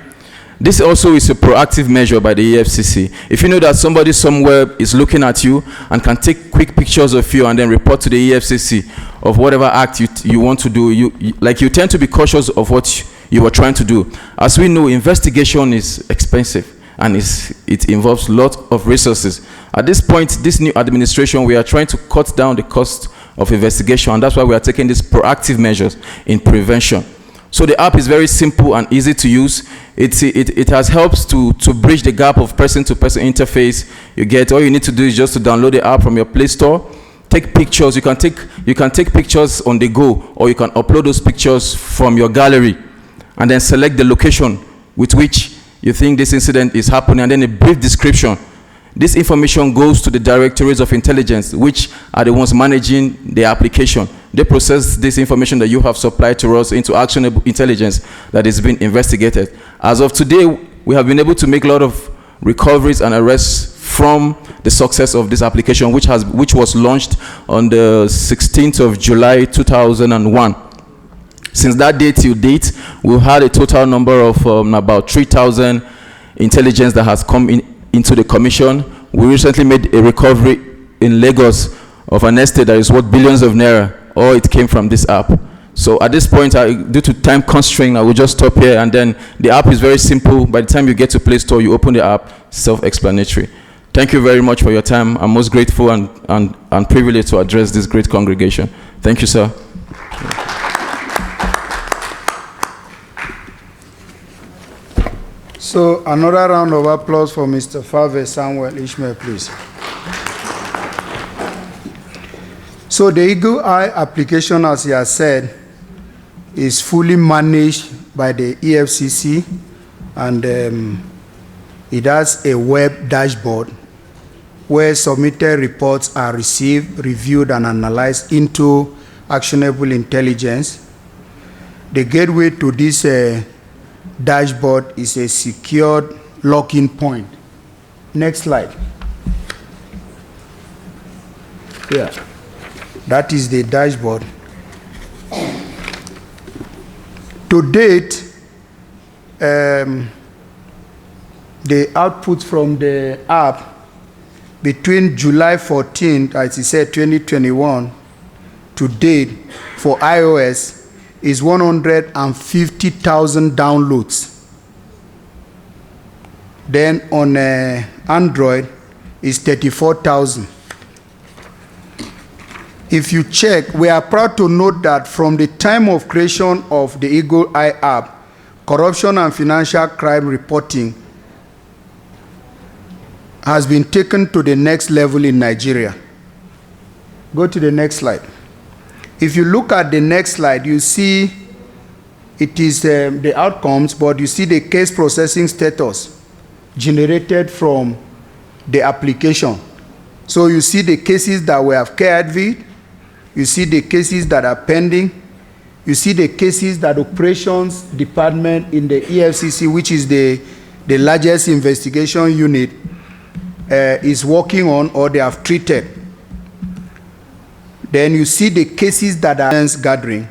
this also is a proactive measure by the EFCC. If you know that somebody somewhere is looking at you and can take quick pictures of you and then report to the EFCC of whatever act you want to do, you tend to be cautious of what you are trying to do. As we know, investigation is expensive and it involves a lot of resources. At this point, this new administration, we are trying to cut down the cost of investigation, and that's why we are taking these proactive measures in prevention. So the app is very simple and easy to use. It has helped to bridge the gap of person-to-person interface. All you need to do is just to download the app from your Play Store, take pictures. You can take pictures on the go, or you can upload those pictures from your gallery, and then select the location with which you think this incident is happening, and then a brief description. This information goes to the directorates of intelligence, which are the ones managing the application. They process this information that you have supplied to us into actionable intelligence that is being investigated. As of today, we have been able to make a lot of recoveries and arrests from the success of this application, which was launched on the 16th of July 2001. Since that date till date, we've had a total number of about 3,000 intelligence that has come into the commission. We recently made a recovery in Lagos of an estate that is worth billions of naira, or it came from this app. So at this point, due to time constraint, I will just stop here, and then the app is very simple. By the time you get to Play Store, you open the app, self-explanatory. Thank you very much for your time. I'm most grateful and privileged to address this great congregation. Thank you, sir. So another round of applause for Mr. Fave Samuel Ishmael, please. So the Eagle Eye application, as he has said, is fully managed by the EFCC, and it has a web dashboard where submitted reports are received, reviewed, and analyzed into actionable intelligence. The gateway to this dashboard is a secured lock-in point. Next slide. Yeah, that is the dashboard. To date, the output from the app between July 14th, as he said, 2021, to date for iOS is 150,000 downloads. Then on Android is 34,000. If you check, we are proud to note that from the time of creation of the Eagle Eye app, corruption and financial crime reporting has been taken to the next level in Nigeria. Go to the next slide. If you look at the next slide, you see it is the outcomes, but you see the case processing status generated from the application. So you see the cases that we have cared with, you see the cases that are pending, you see the cases that operations department in the EFCC, which is the largest investigation unit, is working on or they have treated. Then you see the cases that are gathering.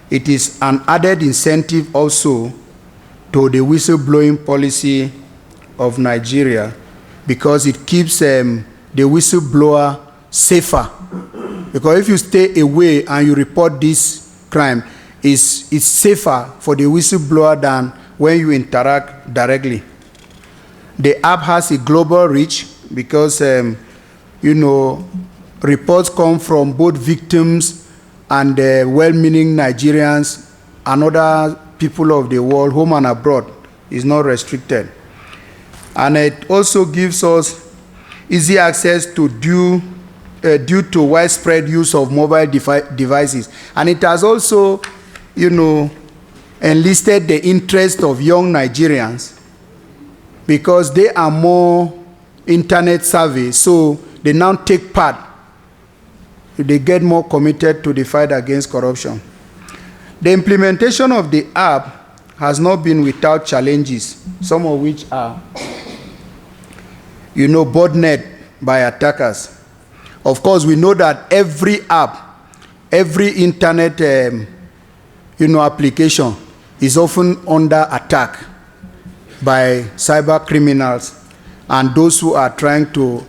It is an added incentive also to the whistleblowing policy of Nigeria, because it keeps the whistleblower safer. Because if you stay away and you report this crime, it's safer for the whistleblower than when you interact directly. The app has a global reach because, reports come from both victims and well-meaning Nigerians and other people of the world, home and abroad. It's not restricted. And it also gives us easy access to due to widespread use of mobile devices. And it has also, enlisted the interest of young Nigerians, because they are more internet savvy, so they now take part. They get more committed to the fight against corruption. The implementation of the app has not been without challenges, some of which are, botnet by attackers. Of course, we know that every app, every internet, application is often under attack by cyber criminals and those who are trying to,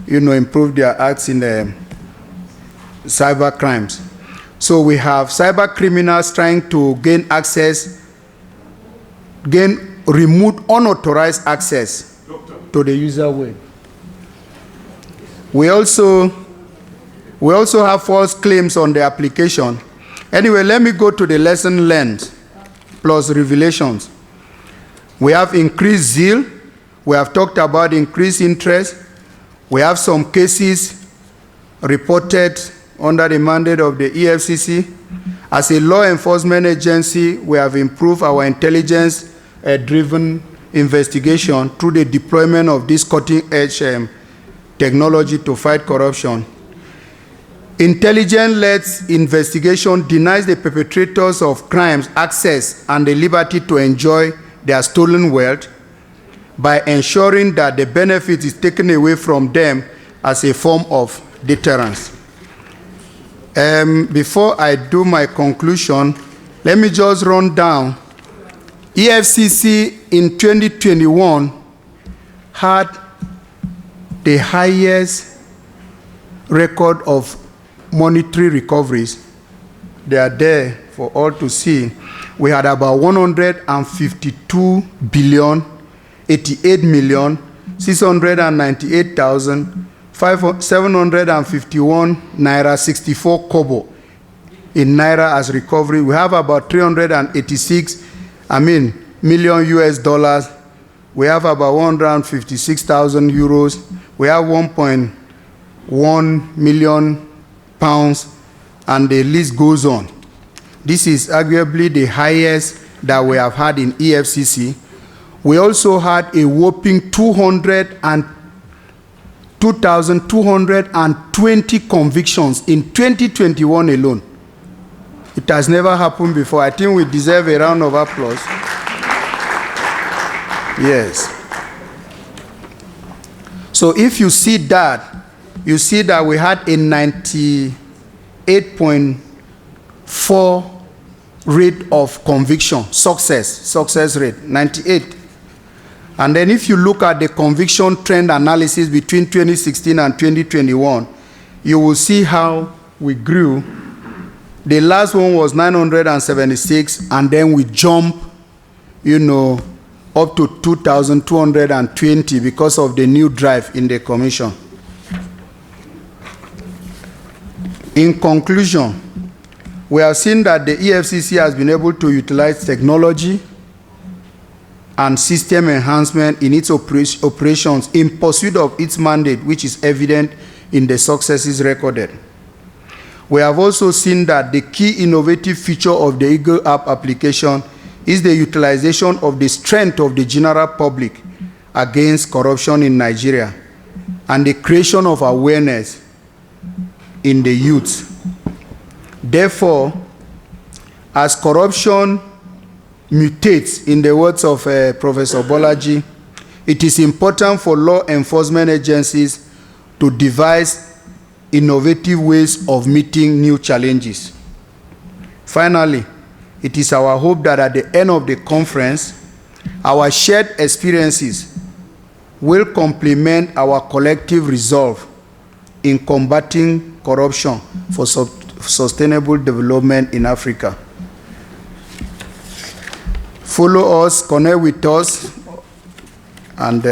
improve their acts in the cyber crimes. So we have cyber criminals trying to gain remote unauthorized access to the user web. We also have false claims on the application. Anyway, let me go to the lesson learned plus revelations. We have increased zeal. We have talked about increased interest. We have some cases reported under the mandate of the EFCC. As a law enforcement agency, we have improved our intelligence-driven investigation through the deployment of this cutting-edge technology to fight corruption. Intelligence-led investigation denies the perpetrators of crimes access and the liberty to enjoy their stolen wealth by ensuring that the benefit is taken away from them as a form of deterrence. Before I do my conclusion, let me just run down. EFCC in 2021 had the highest record of monetary recoveries. They are there for all to see. We had about 152 billion, 88 million, 698,751 naira, 64 kobo in naira as recovery. We have about 386 million US dollars. We have about 156,000 euros. We have 1.1 million pounds, and the list goes on. This is arguably the highest that we have had in EFCC. We also had a whopping 2,220 convictions in 2021 alone. It has never happened before. I think we deserve a round of applause. Yes. So if you see that, you see that we had a 98.4 rate of conviction, success rate, 98. And then if you look at the conviction trend analysis between 2016 and 2021, you will see how we grew. The last one was 976, and then we jump, up to 2,220 because of the new drive in the commission. In conclusion, we have seen that the EFCC has been able to utilize technology and system enhancement in its operations in pursuit of its mandate, which is evident in the successes recorded. We have also seen that the key innovative feature of the Eagle app application is the utilization of the strength of the general public against corruption in Nigeria and the creation of awareness in the youth. Therefore, as corruption mutates, in the words of Professor Bolaji, it is important for law enforcement agencies to devise innovative ways of meeting new challenges. Finally, it is our hope that at the end of the conference, our shared experiences will complement our collective resolve in combating corruption for sustainable development in Africa. Follow us, connect with us, and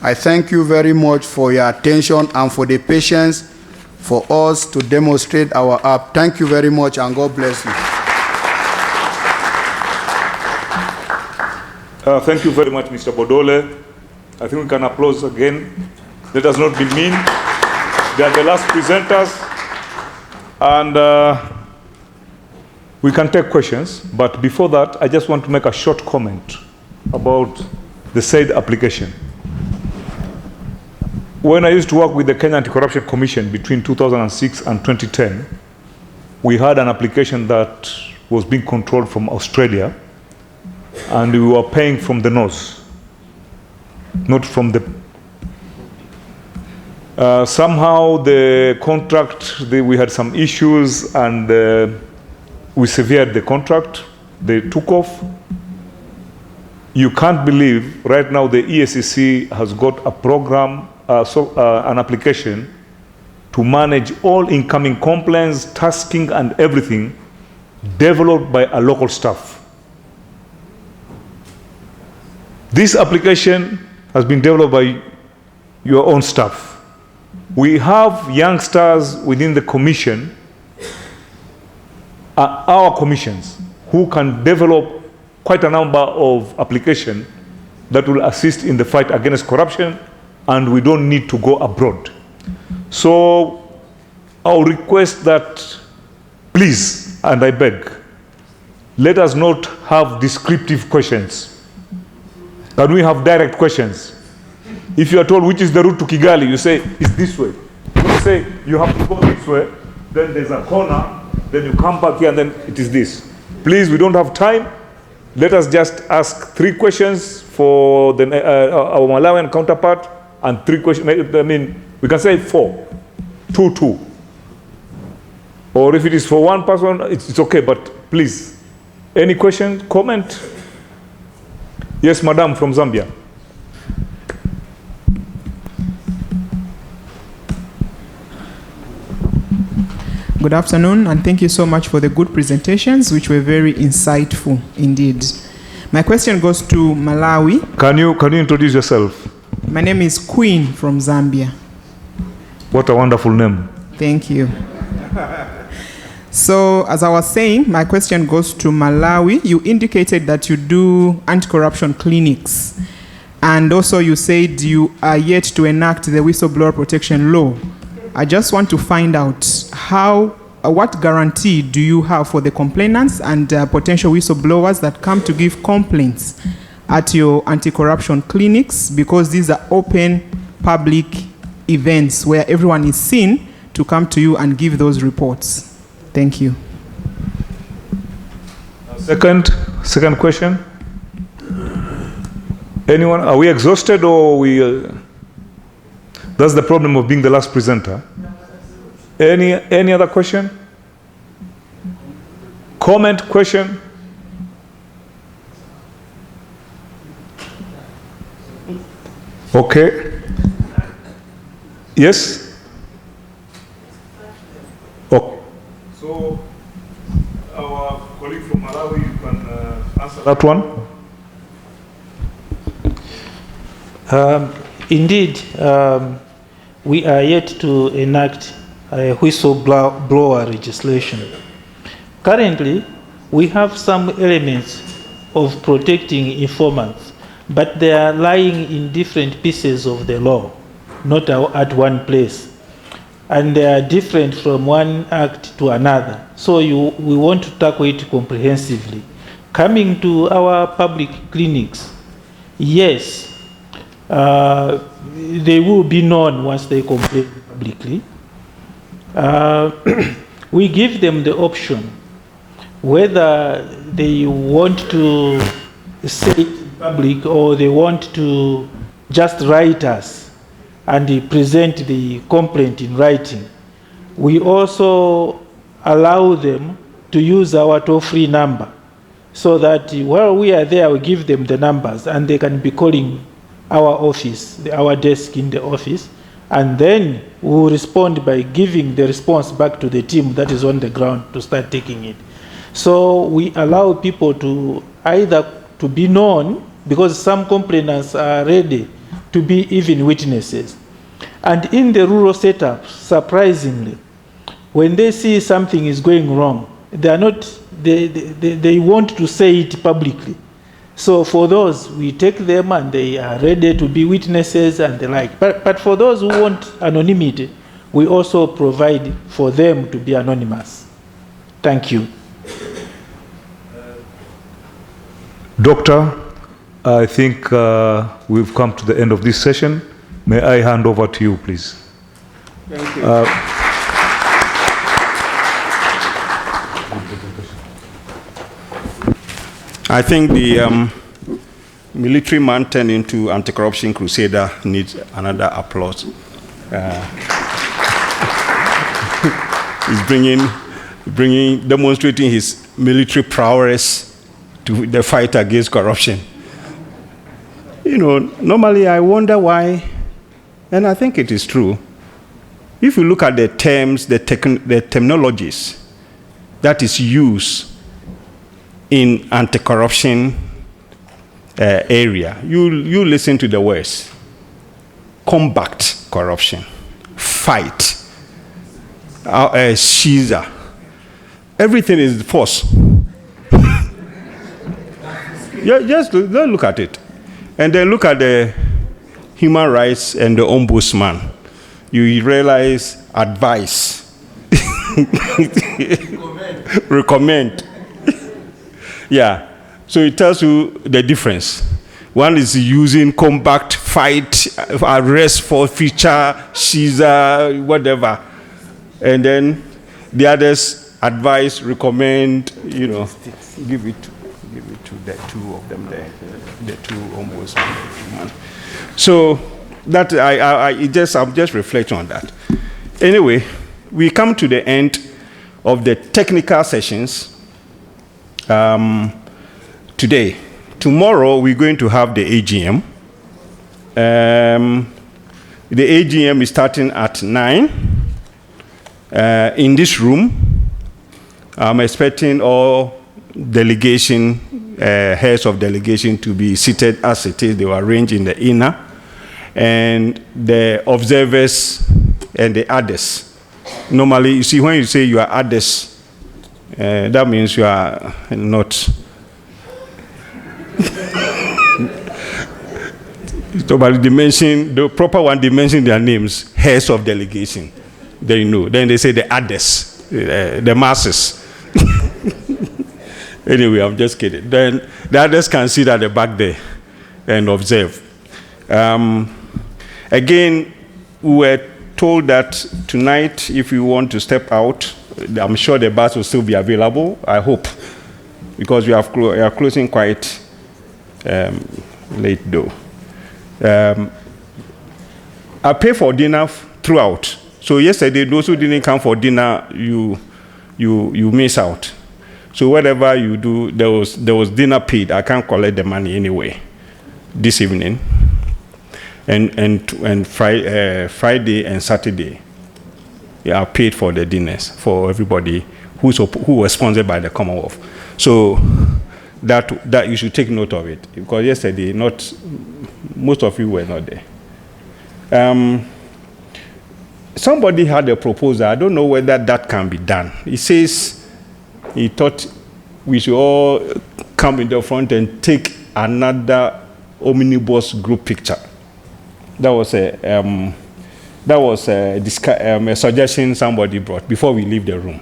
I thank you very much for your attention and for the patience for us to demonstrate our app. Thank you very much, and God bless you. Thank you very much, Mr. Bodole. I think we can applaud again. Let us not be mean. They are the last presenters, and we can take questions. But before that, I just want to make a short comment about the said application. When I used to work with the Kenya Anti-Corruption Commission between 2006 and 2010, we had an application that was being controlled from Australia, and we were paying from the nose, not from the... somehow the contract, we had some issues, and we severed the contract. They took off. You can't believe right now the EFCC has got a program, an application to manage all incoming complaints, tasking, and everything developed by a local staff. This application has been developed by your own staff. We have youngsters within the commission, our commissions, who can develop quite a number of applications that will assist in the fight against corruption, and we don't need to go abroad. So I'll request that, please, and I beg, let us not have descriptive questions. Can we have direct questions? If you are told which is the route to Kigali, you say, it's this way. You say, you have to go this way, then there's a corner, then you come back here, and then it is this. Please, we don't have time. Let us just ask 3 questions for the, our Malawian counterpart, and 3 questions, I mean, we can say 4, 2. Or if it is for one person, it's okay, but please, any question, comment? Yes, madam from Zambia. Good afternoon, and thank you so much for the good presentations, which were very insightful indeed. My question goes to Malawi. Can you introduce yourself? My name is Queen from Zambia. What a wonderful name. Thank you. So, as I was saying, my question goes to Malawi. You indicated that you do anti-corruption clinics, and also you said you are yet to enact the whistleblower protection law. I just want to find out what guarantee do you have for the complainants and potential whistleblowers that come to give complaints at your anti-corruption clinics, because these are open public events where everyone is seen to come to you and give those reports. Thank you. Second question. Anyone? Are we exhausted or we? That's the problem of being the last presenter. Any other question? Comment, question? Okay. Yes? Okay. So, our colleague from Malawi, you can answer that one. Indeed, we are yet to enact a whistleblower legislation. Currently, we have some elements of protecting informants, but they are lying in different pieces of the law, not at one place. And they are different from one act to another. So we want to tackle it comprehensively. Coming to our public clinics, yes, they will be known once they complain publicly. We give them the option whether they want to say it in public or they want to just write us and present the complaint in writing. We also allow them to use our toll-free number, so that while we are there, we give them the numbers and they can be calling our office, our desk in the office, and then we will respond by giving the response back to the team that is on the ground to start taking it. So we allow people to either to be known, because some complainants are ready to be even witnesses. And in the rural setup, surprisingly, when they see something is going wrong, they want to say it publicly. So for those, we take them and they are ready to be witnesses and the like. But for those who want anonymity, we also provide for them to be anonymous. Thank you. Doctor, I think we've come to the end of this session. May I hand over to you, please? Thank you. I think the military man turned into anti-corruption crusader needs another applause. He's demonstrating his military prowess to the fight against corruption. You know, normally I wonder why, and I think it is true. If you look at the terms, the terminologies that is used in anti-corruption area, you listen to the words: combat corruption, fight, Caesar. Everything is force. Just look at it. And then look at the human rights and the ombudsman. You realize advice. Recommend. Yeah. So it tells you the difference. One is using combat, fight, arrest, forfeiture, Caesar, whatever. And then the others advise, recommend, you know, give it to the two of them there, the two ombudsmen. So that I'm just reflecting on that. Anyway, we come to the end of the technical sessions today. Tomorrow we're going to have the AGM. The AGM is starting at 9. in this room. I'm expecting all delegation, heads of delegation to be seated as it is. They were arranged in the inner. And the observers and the others. Normally, you see, when you say you are others, that means you are not. But the proper one, they mention their names, heads of delegation. They know. Then they say the others, the masses. Anyway, I'm just kidding. Then the others can sit at the back there and observe. Again, we were told that tonight, if you want to step out, I'm sure the bus will still be available, I hope, because we are closing quite late though. I pay for dinner throughout. So yesterday, those who didn't come for dinner, you miss out. So whatever you do, there was dinner paid. I can't collect the money anyway this evening. And Friday and Saturday, are paid for the dinners for everybody who was sponsored by the Commonwealth. So that you should take note of it, because yesterday most of you were not there. Somebody had a proposal. I don't know whether that can be done. He says he thought we should all come in the front and take another omnibus group picture. That was a suggestion somebody brought before we leave the room.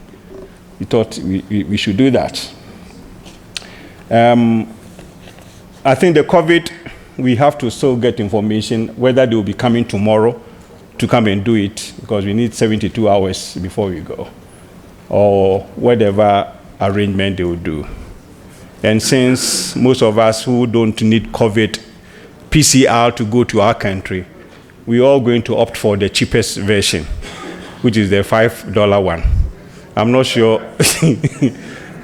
We thought we should do that. I think the COVID, we have to still get information whether they will be coming tomorrow to come and do it, because we need 72 hours before we go, or whatever arrangement they will do. And since most of us who don't need COVID PCR to go to our country, we're all going to opt for the cheapest version, which is the $5 one. I'm not sure,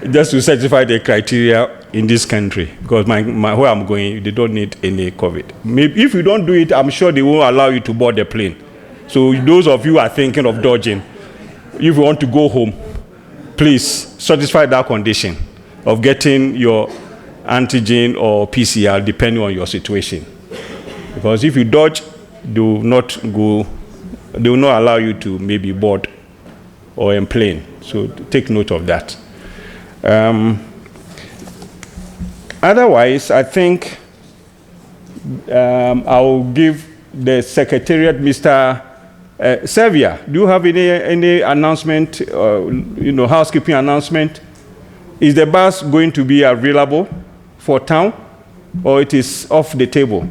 just to satisfy the criteria in this country, because where I'm going, they don't need any COVID. Maybe if you don't do it, I'm sure they won't allow you to board the plane. So those of you who are thinking of dodging, if you want to go home, please satisfy that condition of getting your antigen or PCR depending on your situation. Because if you dodge, they will not allow you to maybe board or in plane. So take note of that. Otherwise, I think I will give the Secretariat, Mr. Xavier, do you have any announcement, housekeeping announcement? Is the bus going to be available for town, or it is off the table?